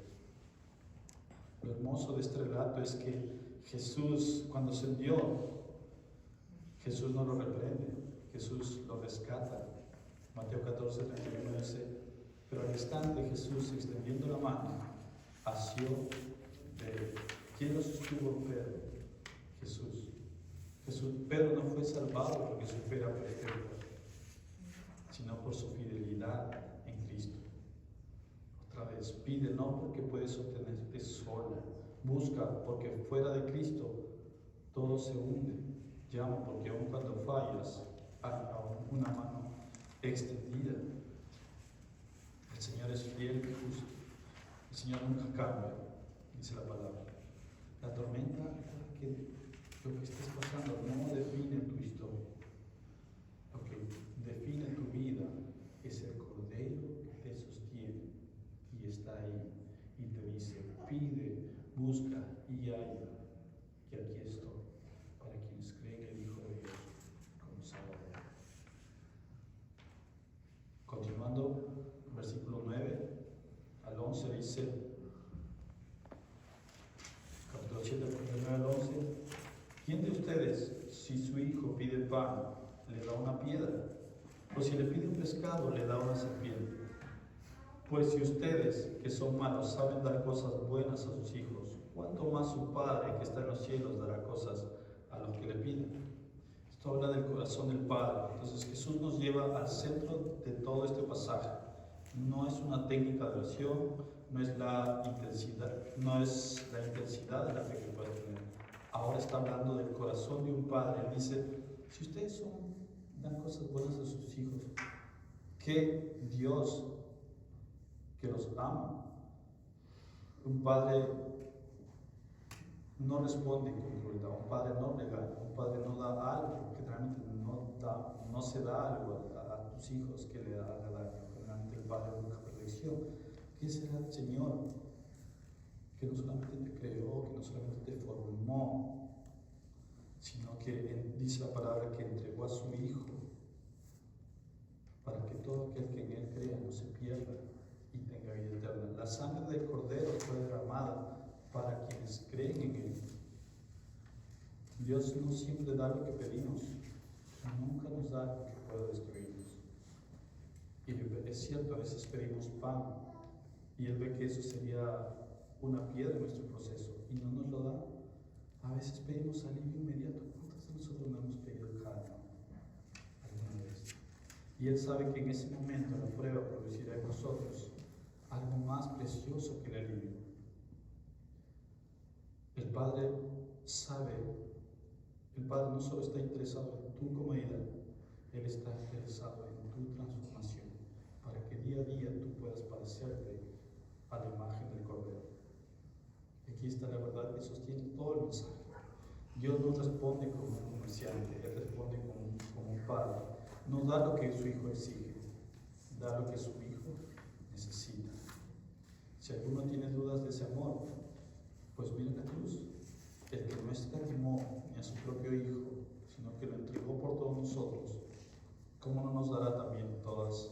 Lo hermoso de este relato es que Jesús, cuando se hundió, Jesús no lo reprende, Jesús lo rescata. Mateo 14, 31 dice, pero al instante Jesús, extendiendo la mano, asió de él. ¿Quién lo sostuvo Pedro? Jesús. Pedro no fue salvado porque su fe era perfecta, sino por su fidelidad en Cristo. Otra vez, pide no porque puedes obtenerte solo. Busca porque fuera de Cristo todo se hunde. Llama porque aun cuando fallas, hay aún una mano extendida. El Señor es fiel y justo. El Señor nunca cambia, dice la palabra. La tormenta, lo que estés pasando no define tu historia. Lo que define tu vida es el Cordero que te sostiene y está ahí y te dice, pide, busca y halla, y aquí estoy para quienes creen en el Hijo de Dios como Salvador. Continuando, versículo 9 al 11 dice, capítulo 7, versículo 9 al 11, ¿quién de ustedes, si su hijo pide pan, le da una piedra? O si le pide un pescado, le da una serpiente. Pues si ustedes, que son malos, saben dar cosas buenas a sus hijos, ¿cuánto más su Padre que está en los cielos dará cosas a los que le piden? Esto habla del corazón del Padre. Entonces Jesús nos lleva al centro de todo este pasaje. No es una técnica de oración, no es la intensidad de la fe que puede tener. Ahora está hablando del corazón de un padre. Él dice, si ustedes dan cosas buenas a sus hijos, que Dios, que los ama, un padre no responde con crueldad, un padre no regala, un padre no da algo que realmente no no se da algo a tus hijos que le haga daño. Generalmente el padre busca perfección. ¿Qué será el Señor? Que no solamente te creó, que no solamente te formó, sino que dice la palabra que entregó a su Hijo para que todo aquel que en Él crea no se pierda y tenga vida eterna. La sangre del Cordero fue derramada para quienes creen en Él. Dios no siempre da lo que pedimos, nunca nos da lo que puede destruirnos. Y es cierto, a veces pedimos pan y Él ve que eso sería una piedra en nuestro proceso y no nos lo da. A veces pedimos alivio inmediato. ¿Cuántos de nosotros no hemos pedido calma alguna vez? Y Él sabe que en ese momento la prueba producirá en nosotros algo más precioso que el alivio. El Padre sabe, el Padre no solo está interesado en tu comodidad, Él está interesado en tu transformación, para que día a día tú puedas parecerte a la imagen del Cordero. Aquí está la verdad que sostiene todo el mensaje. Dios no responde como un comerciante, Él responde como un padre. No da lo que su hijo exige, da lo que su hijo necesita. Si alguno tiene dudas de ese amor, pues mira la cruz. El que no escatimó ni a su propio hijo, sino que lo entregó por todos nosotros, ¿cómo no nos dará también todas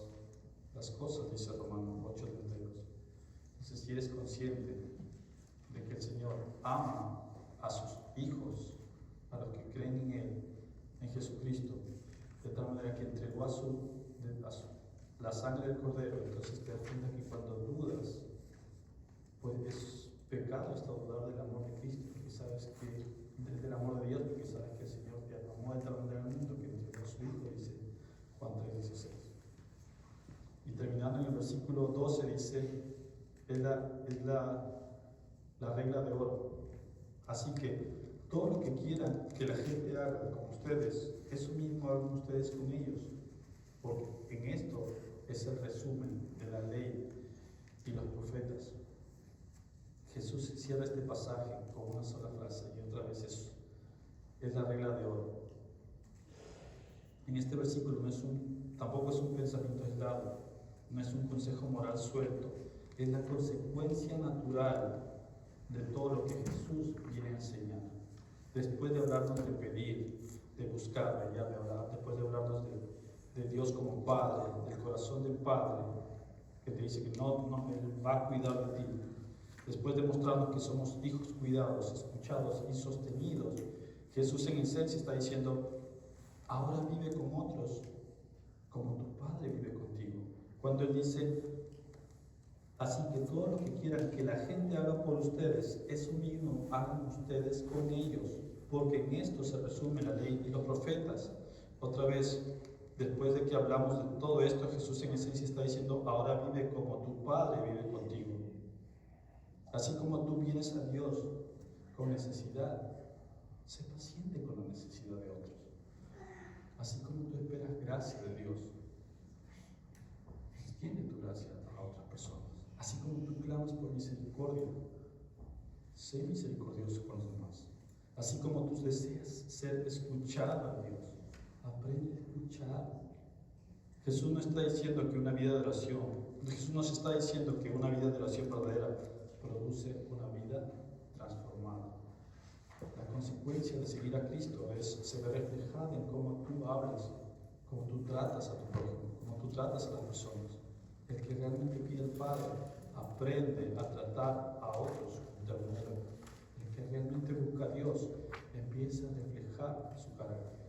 las cosas? Dice Romanos 8:32. Entonces, si eres consciente de que el Señor ama a sus hijos, a los que creen en Él, en Jesucristo, de tal manera que entregó la sangre del Cordero, entonces te das cuenta que cuando dudas, pues es pecado hasta dudar del amor de Cristo, porque sabes que, del amor de Dios, porque sabes que el Señor te amó de tal manera al mundo que entregó a su Hijo, dice Juan 3:16. Y terminando en el versículo 12 dice, es la regla de oro. Así que todo lo que quieran que la gente haga con ustedes, eso mismo hagan ustedes con ellos, porque en esto es el resumen de la ley y los profetas. Jesús cierra este pasaje con una sola frase y otra vez es la regla de oro. En este versículo tampoco es un pensamiento aislado, no es un consejo moral suelto, es la consecuencia natural de todo lo que Jesús viene a enseñar. Después de hablarnos de pedir, de buscar, después de hablarnos de Dios como Padre, del corazón del Padre, que te dice que Él va a cuidar de ti. Después de mostrarnos que somos hijos cuidados, escuchados y sostenidos, Jesús en esencia está diciendo, ahora vive con otros como tu Padre vive contigo. Cuando Él dice, así que todo lo que quieran que la gente haga por ustedes, eso mismo hagan ustedes con ellos, porque en esto se resume la ley y los profetas. Otra vez, después de que hablamos de todo esto, Jesús en esencia está diciendo, ahora vive como tu Padre vive contigo. Así como tú vienes a Dios con necesidad, sé paciente con la necesidad de otros. Así como tú esperas gracia de Dios, extiende tu gracia a otras personas. Así como tú clamas por misericordia, sé misericordioso con los demás. Así como tú deseas ser escuchado a Dios, aprende a escuchar. Jesús no está diciendo que una vida de oración, Jesús nos está diciendo que una vida de oración verdadera produce una vida transformada. La consecuencia de seguir a Cristo se ve reflejada en cómo tú hablas, cómo tú tratas a tu prójimo, cómo tú tratas a las personas. El que realmente pide al Padre aprende a tratar a otros con ternura. El que realmente busca a Dios empieza a reflejar su carácter.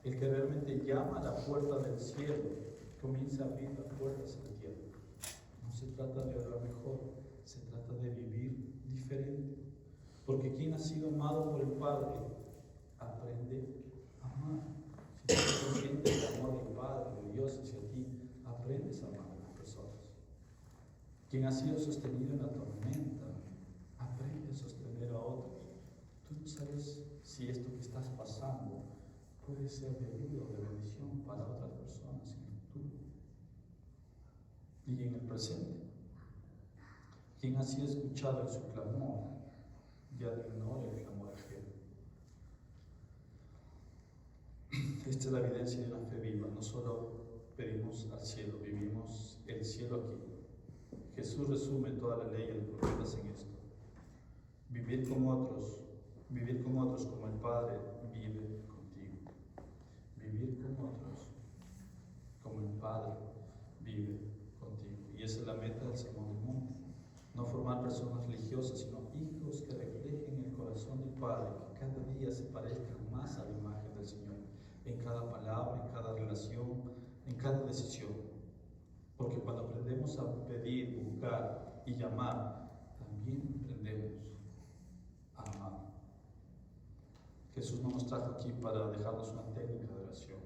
El que realmente llama a la puerta del cielo comienza a abrir las puertas en la tierra. No se trata de orar mejor, se trata de vivir diferente. Porque quien ha sido amado por el Padre aprende a amar. Si tú eres consciente del amor del Padre, de Dios hacia ti, aprendes a amar a las personas. Quien ha sido sostenido en la tormenta aprende a sostener a otros. Tú no sabes si esto que estás pasando puede ser de ayuda o de bendición para otras personas en el futuro y en el presente. Quien ha sido escuchado en su clamor ya no ignora el clamor ajeno. Esta es la evidencia de una fe viva. No solo pedimos al cielo, vivimos el cielo aquí. Jesús resume toda la ley y los profetas en esto. Vivir con otros como el Padre vive contigo. Vivir con otros como el Padre vive contigo. Y esa es la meta del Sermón del Monte. No formar personas religiosas, sino hijos que reflejen el corazón del Padre, que cada día se parezcan más a la imagen del Señor, en cada palabra, en cada relación, en cada decisión. Porque cuando aprendemos a pedir, buscar y llamar, también aprendemos a amar. Jesús no nos trajo aquí para dejarnos una técnica de oración.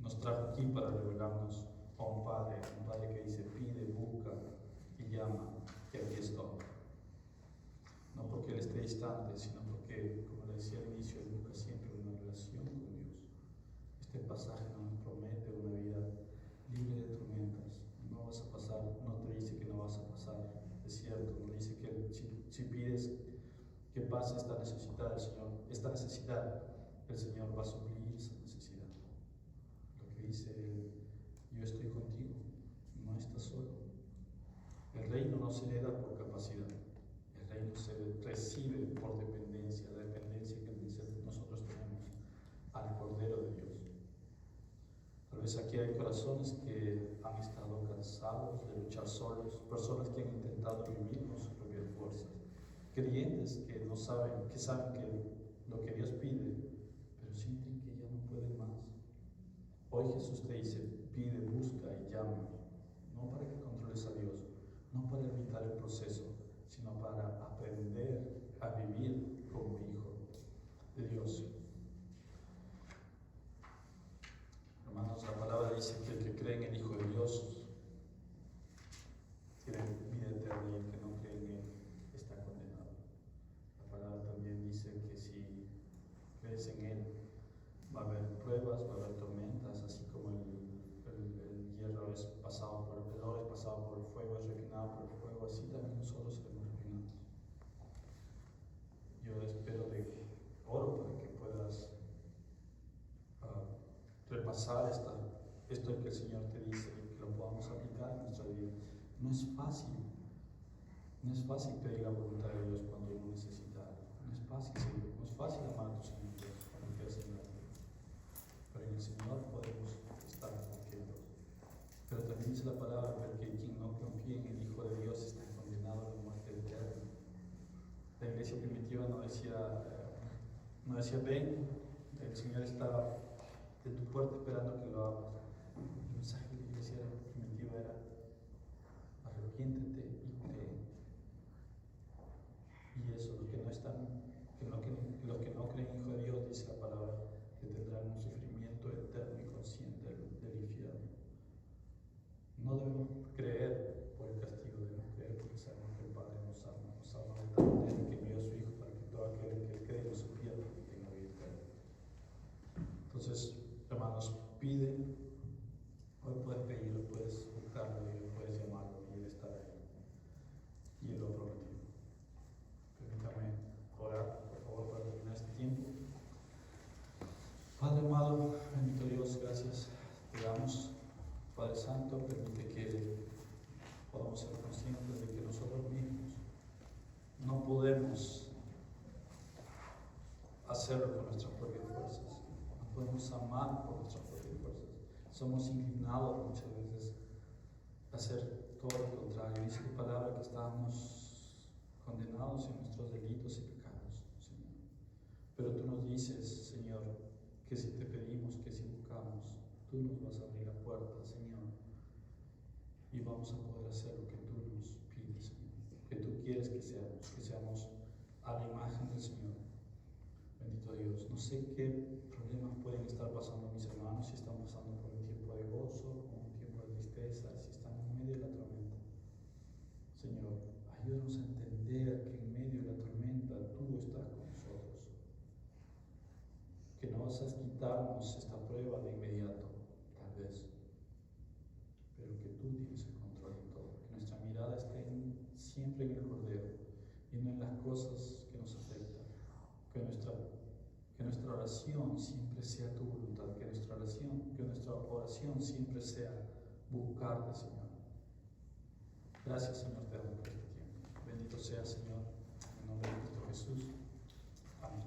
Nos trajo aquí para revelarnos a un Padre que dice, pide, busca y llama, y aquí estoy. No porque Él esté distante, sino porque, como le decía al inicio, Él busca siempre una relación con Dios. Este pasaje nos promete una vida libre de tormentas. No vas a pasar, no te dice que no vas a pasar desierto, no dice que si pides que pase esta necesidad, el Señor va a suplir esa necesidad. Lo que dice Él, yo estoy contigo, no estás solo. El reino no se hereda por capacidad, el reino se recibe por dependencia, la dependencia que nosotros tenemos al Cordero de Dios. Tal vez aquí hay corazones que han estado cansados de luchar solos, personas que han intentado vivir con sus propias fuerzas, creyentes que no saben, que saben que lo que Dios pide, pero sienten que ya no pueden más. Hoy Jesús te dice, pide, busca y llama, no para que controles a Dios, no para evitar el proceso, sino para aprender a vivir como hijo de Dios. Hermanos, la palabra dice que el que cree en el Hijo de Dios tiene vida eterna y el que no cree en Él está condenado. La palabra también dice que si crees en Él va a haber pruebas, va a haber tormentas, así como el hierro es pasado por el oro, es pasado por el fuego, es refinado por el fuego, así también nosotros seremos refinados. Yo espero de oro para que puedas repasar esto que el Señor te dice y que lo podamos aplicar en nuestra vida. No es fácil pedir la voluntad de Dios cuando uno necesita algo. No es fácil amar a tu Señor Dios cuando quieres hacer algo. Pero en el Señor podemos estar confiados. Pero también dice la palabra que quien no confía en el Hijo de Dios está condenado a la muerte eterna. La iglesia primitiva no decía ven, el Señor está de tu puerta esperando que lo abras. El mensaje de la iglesia primitiva era arrepiéntete y cree. Y eso, los que no creen Hijo de Dios, dice la palabra, que tendrán un sufrimiento eterno y consciente del infierno. No debemos creer por el castigo, debemos creer porque sabemos que el Padre nos ama de tal manera que envió a su Hijo para que todo aquel que cree no se pierda y tenga vida eterna. Entonces, hermanos, pide, hoy puedes pedirlo, puedes buscarlo, puedes llamarlo y Él estará ahí. Y Él lo prometió. Permítame orar, por favor, para terminar este tiempo. Padre amado, bendito Dios, gracias te damos. Padre Santo, permite que podamos ser conscientes de que nosotros mismos no podemos hacerlo con nuestras propias fuerzas. No podemos amar por nuestras propias fuerzas. Somos inclinados muchas veces a hacer todo lo contrario. Dice tu palabra que estamos condenados en nuestros delitos y pecados, Señor. Pero tú nos dices, Señor, que si te pedimos, que si buscamos, tú nos vas a abrir la puerta, Señor, y vamos a poder hacer lo que tú nos pides, Señor, que tú quieres que seamos a la imagen del Señor. Bendito Dios, no sé qué problemas pueden estar pasando mis hermanos, si están pasando por un tiempo de gozo o un tiempo de tristeza, si están en medio de la tormenta. Señor, ayúdanos a entender que en medio de la tormenta tú estás con nosotros, que no vas a quitarnos esta prueba de inmediato, tal vez, pero que tú tienes el control de todo, que nuestra mirada esté siempre en el Cordero y no en las cosas que nos afectan, que nuestra oración siempre siempre sea tu voluntad, que nuestra oración siempre sea buscarte, Señor. Gracias, Señor, te damos por este tiempo. Bendito sea, Señor, en nombre de Cristo Jesús. Amén.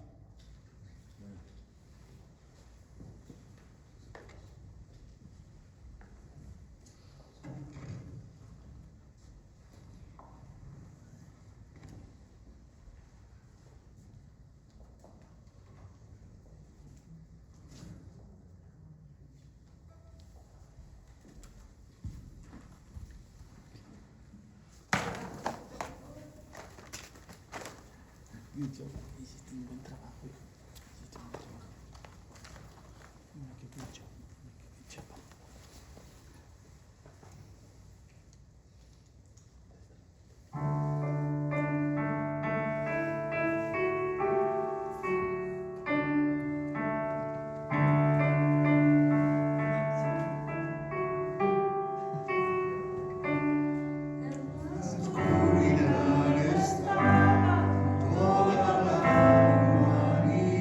Hiciste un buen trabajo, hijo. Hiciste un buen trabajo. Mira qué pincho. Chapa. Oscuridad está toda la humanidad.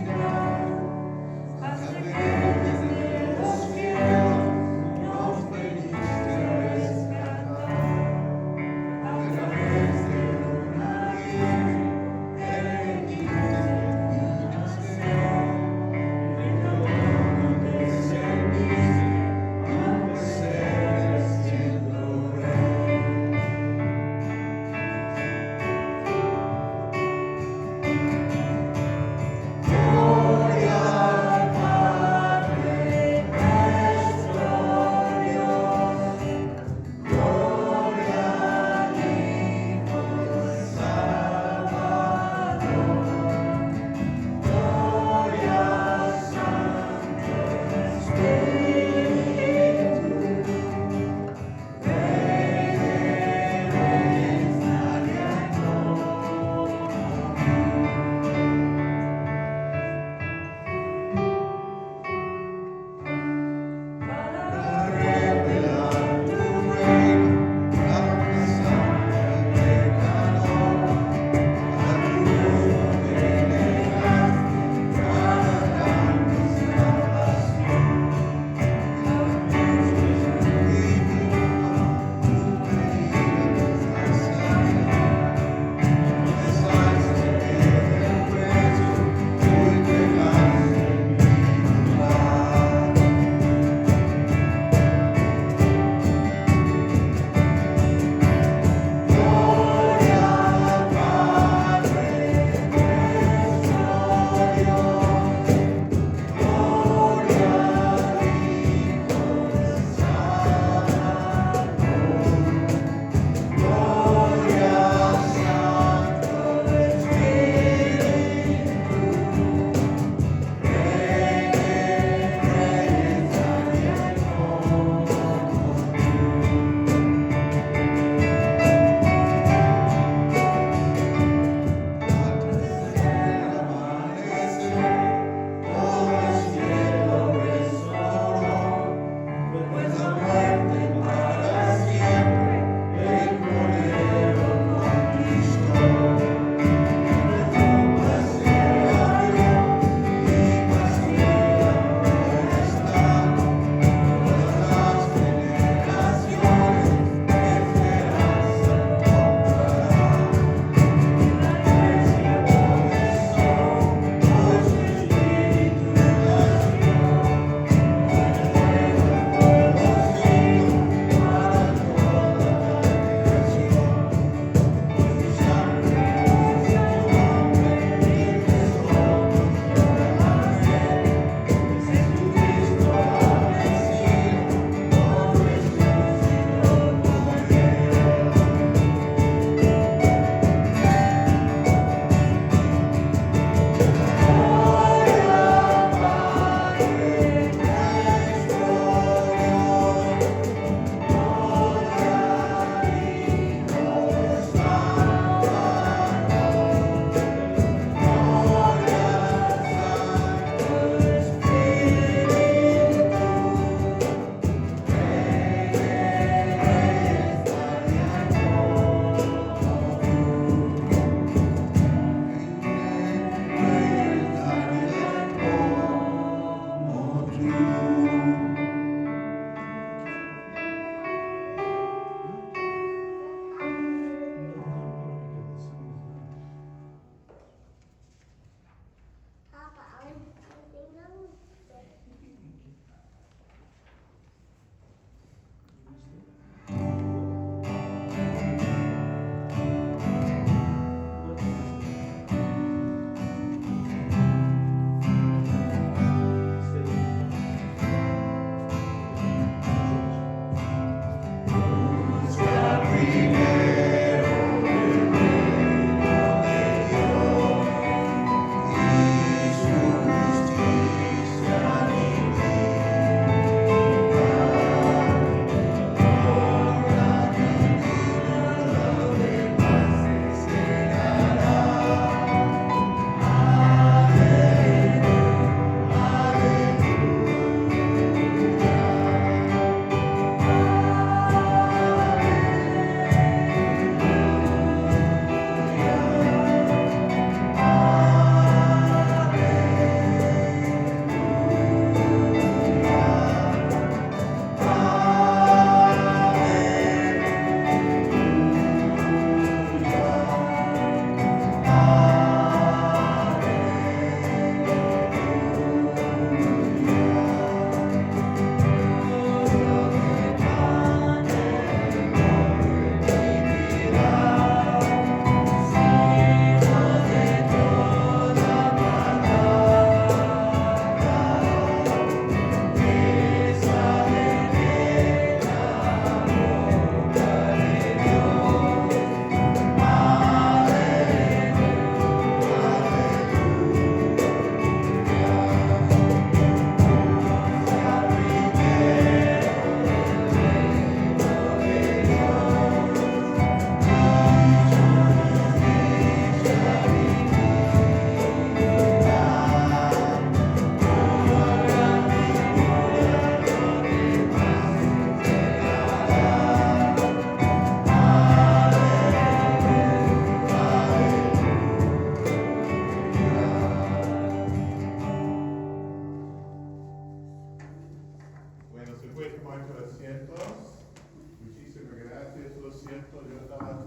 momento yo estaba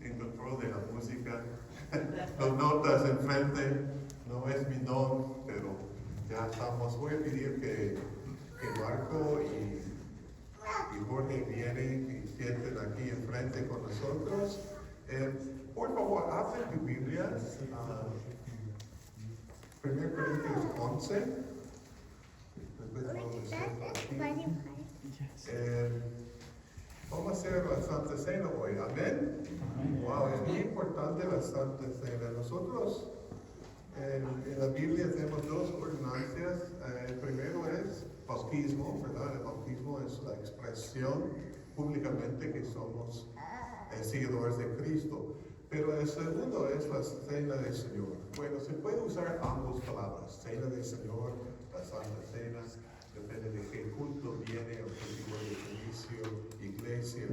en control de la música. Las notas enfrente no es mi don, pero ya estamos. Voy a pedir que Marco y Jorge vienen y sienten aquí enfrente con nosotros. Por favor, abren tu Biblia. 1 Corintios 11. Después vamos a hacerlo aquí. Vamos a hacer la Santa Cena hoy. Amén. Wow, es muy importante la Santa Cena. Nosotros en la Biblia tenemos dos ordenancias. El primero es bautismo, ¿verdad? El bautismo es la expresión públicamente que somos seguidores de Cristo. Pero el segundo es la Cena del Señor. Bueno, se puede usar ambas palabras, Cena del Señor, la Santa Cena, depende de qué culto viene o qué tipo de servicio, iglesia.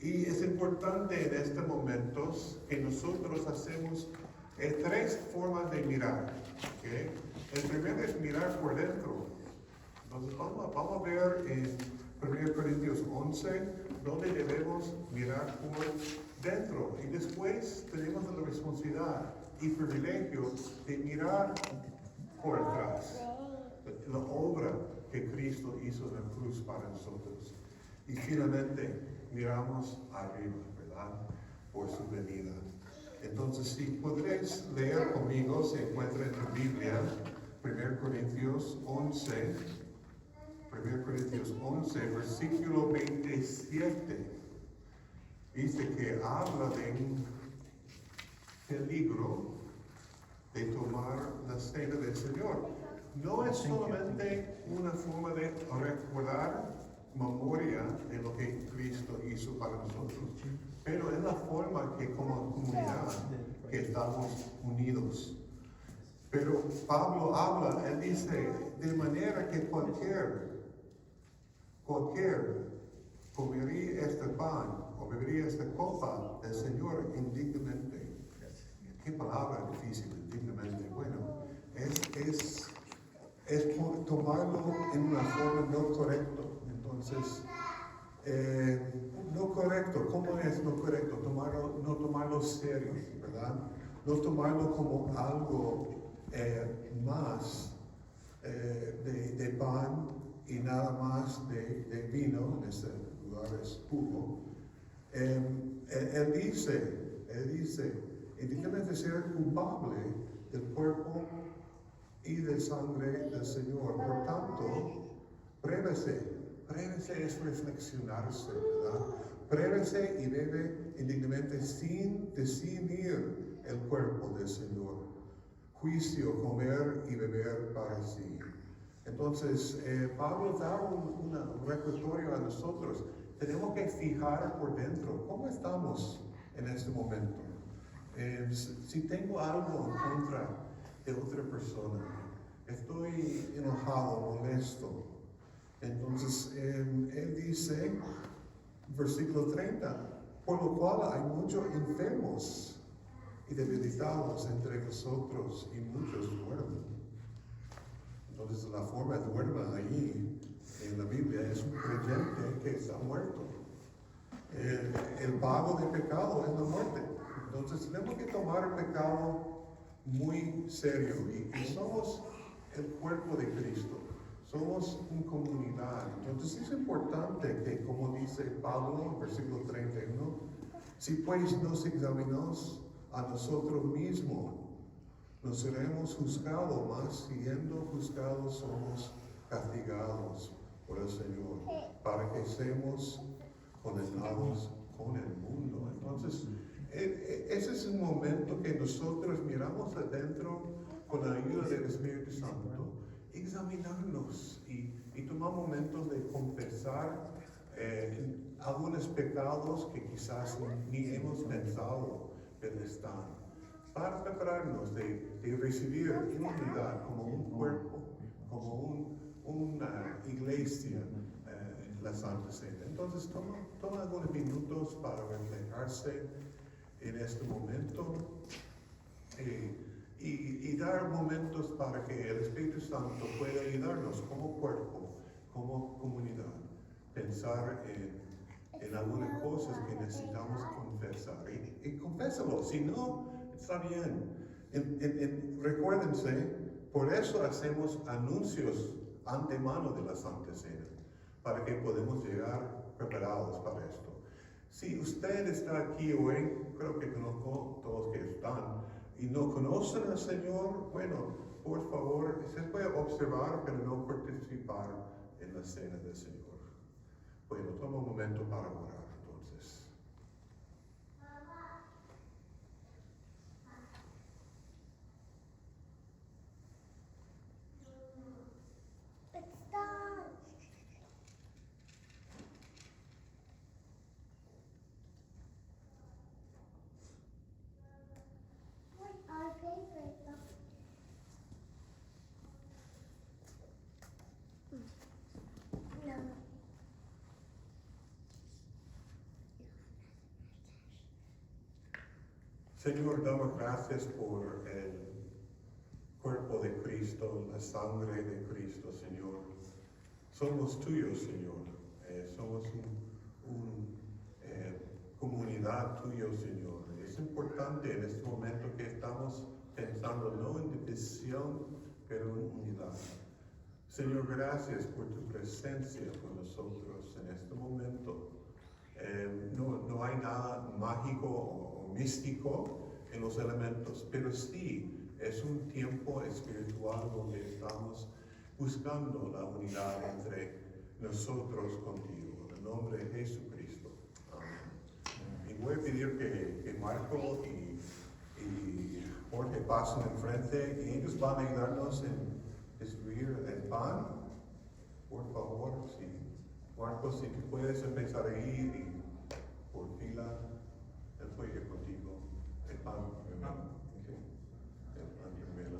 Y es importante en estos momentos que nosotros hacemos tres formas de mirar. ¿Okay? El primero es mirar por dentro. Entonces vamos a ver en 1 Corintios 11 donde debemos mirar por dentro. Y después tenemos la responsabilidad y privilegio de mirar por atrás. La obra que Cristo hizo en la cruz para nosotros. Y finalmente miramos arriba, ¿verdad? Por su venida. Entonces, si podréis leer conmigo, se encuentra en tu Biblia, 1 Corintios 11, versículo 27. Dice que habla de un peligro de tomar la cena del Señor. No es solamente una forma de recordar memoria de lo que Cristo hizo para nosotros, pero es la forma que como comunidad que estamos unidos. Pero Pablo habla, él dice, de manera que cualquier comería este pan o bebería esta copa del Señor indignamente. ¿Qué palabra difícil, indignamente? Bueno, es tomarlo en una forma no correcta. Entonces, no correcto, ¿cómo es no correcto? No tomarlo serio, ¿verdad? No tomarlo como algo más de pan y nada más de vino, en este lugar es jugo. Él dice, indignamente ser culpable del cuerpo y de sangre del Señor. Por tanto, pruébese es reflexionarse, ¿verdad? Pruébese y bebe indignamente sin discernir el cuerpo del Señor. Juicio, comer y beber para sí. Entonces, Pablo da un recordatorio a nosotros. Tenemos que fijar por dentro cómo estamos en este momento. Si tengo algo en contra de otra persona, estoy enojado, molesto. Entonces, él dice, versículo 30, por lo cual hay muchos enfermos y debilitados entre vosotros y muchos duermen. Entonces, la forma de duerma ahí en la Biblia es un creyente que está muerto. El pago de pecado es la muerte. Entonces, tenemos que tomar el pecado muy serio y somos el cuerpo de Cristo. Somos una comunidad. Entonces es importante que, como dice Pablo en versículo 31, si pues nos examinamos a nosotros mismos, nos seremos juzgados, mas siendo juzgados somos castigados por el Señor, para que seamos condenados con el mundo. Entonces, ese es un momento que nosotros miramos adentro con la ayuda del Espíritu Santo, examinarnos y tomar momentos de confesar algunos pecados que quizás ni hemos pensado, pero están, para prepararnos de recibir en unidad como un cuerpo, como una iglesia, la Santa Cena. Entonces toma algunos minutos para reflejarse en este momento y dar momentos para que el Espíritu Santo pueda ayudarnos como cuerpo, como comunidad, pensar en algunas cosas que necesitamos confésalo. Si no, está bien. Recuérdense, por eso hacemos anuncios antemano de la Santa Cena, para que podamos llegar preparados para esto. Si usted está aquí hoy, creo que conozco todos que están, y no conocen al Señor, bueno, por favor, se puede observar, pero no participar en la cena del Señor. Bueno, toma un momento para orar entonces. Señor, damos gracias por el cuerpo de Cristo, la sangre de Cristo, Señor. Somos tuyos, Señor. Somos una comunidad tuya, Señor. Es importante en este momento que estamos pensando no en división, pero en unidad. Señor, gracias por tu presencia con nosotros en este momento. No hay nada mágico o místico en los elementos, pero sí es un tiempo espiritual donde estamos buscando la unidad entre nosotros contigo. En el nombre de Jesucristo. Amén. Y voy a pedir que Marco y Jorge pasen enfrente y ellos van a ayudarnos en distribuir el pan. Por favor, sí. Marcos, si tú puedes empezar a ir y por fila, él puede ir contigo. El pan primero. Okay. El pan primero.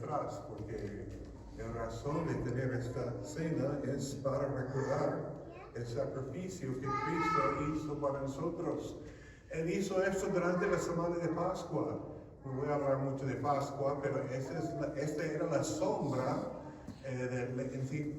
atrás, porque la razón de tener esta cena es para recordar el sacrificio que Cristo hizo para nosotros. Él hizo esto durante la semana de Pascua. No voy a hablar mucho de Pascua, pero esta era la sombra del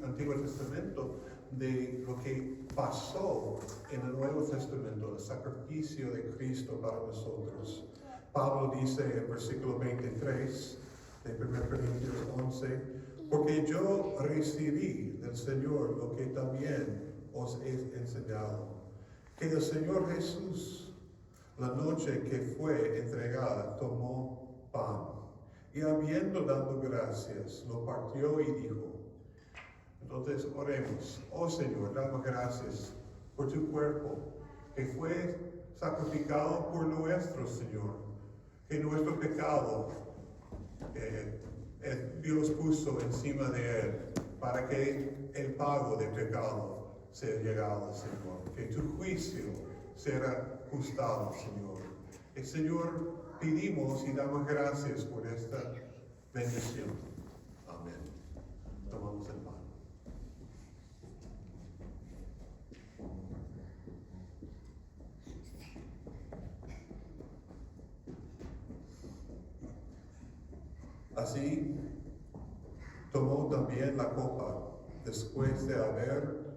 Antiguo Testamento de lo que pasó en el Nuevo Testamento, el sacrificio de Cristo para nosotros. Pablo dice en versículo 23 de 1 Corintios 11, porque yo recibí del Señor lo que también os he enseñado, que el Señor Jesús, la noche que fue entregada, tomó pan, y habiendo dado gracias, lo partió y dijo. Entonces oremos. Oh Señor, damos gracias por tu cuerpo, que fue sacrificado por nuestro Señor, que nuestro pecado Dios puso encima de él, para que el pago de pecado sea llegado, Señor, que tu juicio será ajustado, Señor. Y Señor, pedimos y damos gracias por esta bendición. Amén. Tomamos el pan. Así tomó también la copa después de haber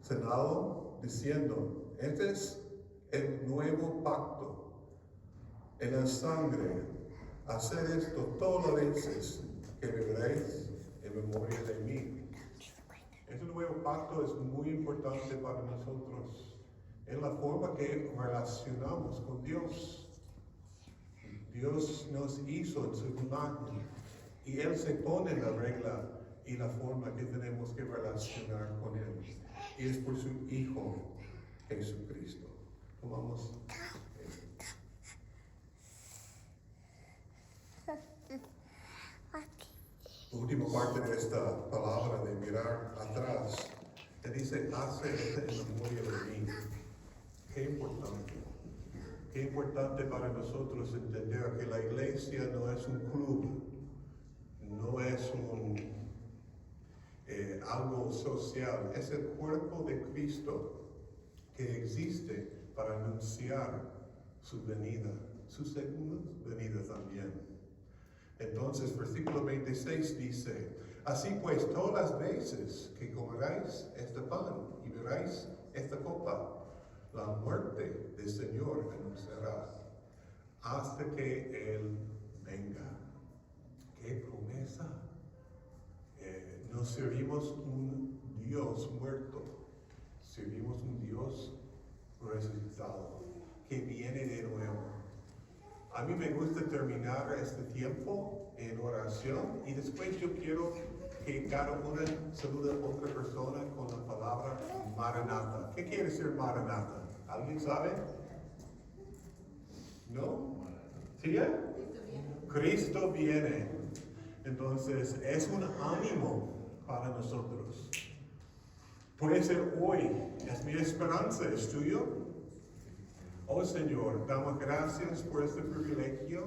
cenado, diciendo, este es el nuevo pacto en la sangre. Haced esto todas las veces que beberéis en memoria de mí. Este nuevo pacto es muy importante para nosotros. Es la forma que relacionamos con Dios. Dios nos hizo en su imagen y Él se pone la regla y la forma que tenemos que relacionar con Él. Y es por su Hijo Jesucristo. Tomamos. La última parte de esta palabra de mirar atrás, que dice, hace esto en memoria de mí. Qué importante. Qué importante para nosotros entender que la iglesia no es un club, no es algo social, es el cuerpo de Cristo que existe para anunciar su venida, su segunda venida también. Entonces, versículo 26 dice, así pues, todas las veces que comeráis este pan y beberéis esta copa, la muerte del Señor anunciará hasta que Él venga. ¡Qué promesa! No servimos un Dios muerto, servimos un Dios resucitado, que viene de nuevo. A mí me gusta terminar este tiempo en oración y después yo quiero que cada una salude a otra persona con la palabra Maranatha. ¿Qué quiere decir Maranatha? ¿Alguien sabe? ¿No? ¿Sí? Cristo viene. Entonces es un ánimo para nosotros. Puede ser hoy, es mi esperanza, ¿es tuyo? Oh Señor, damos gracias por este privilegio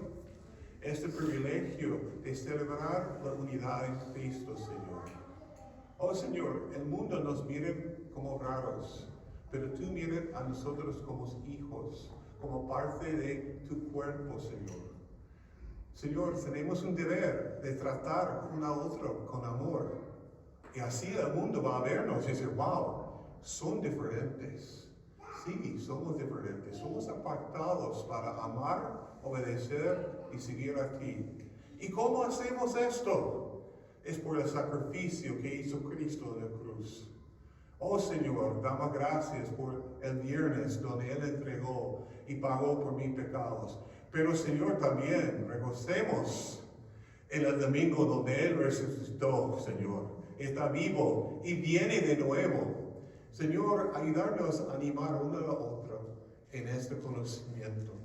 de celebrar la unidad en Cristo, Señor. Oh Señor, el mundo nos mira como raros, pero tú miras a nosotros como hijos, como parte de tu cuerpo, Señor. Señor, tenemos un deber de tratar uno a otro con amor. Y así el mundo va a vernos y decir, wow, son diferentes. Sí, somos diferentes. Somos apartados para amar, obedecer y seguir a ti. ¿Y cómo hacemos esto? Es por el sacrificio que hizo Cristo en la cruz. Oh Señor, damos gracias por el viernes donde Él entregó y pagó por mis pecados. Pero Señor, también regocemos en el domingo donde Él resucitó, Señor. Está vivo y viene de nuevo. Señor, ayudarnos a animar uno a otro en este conocimiento.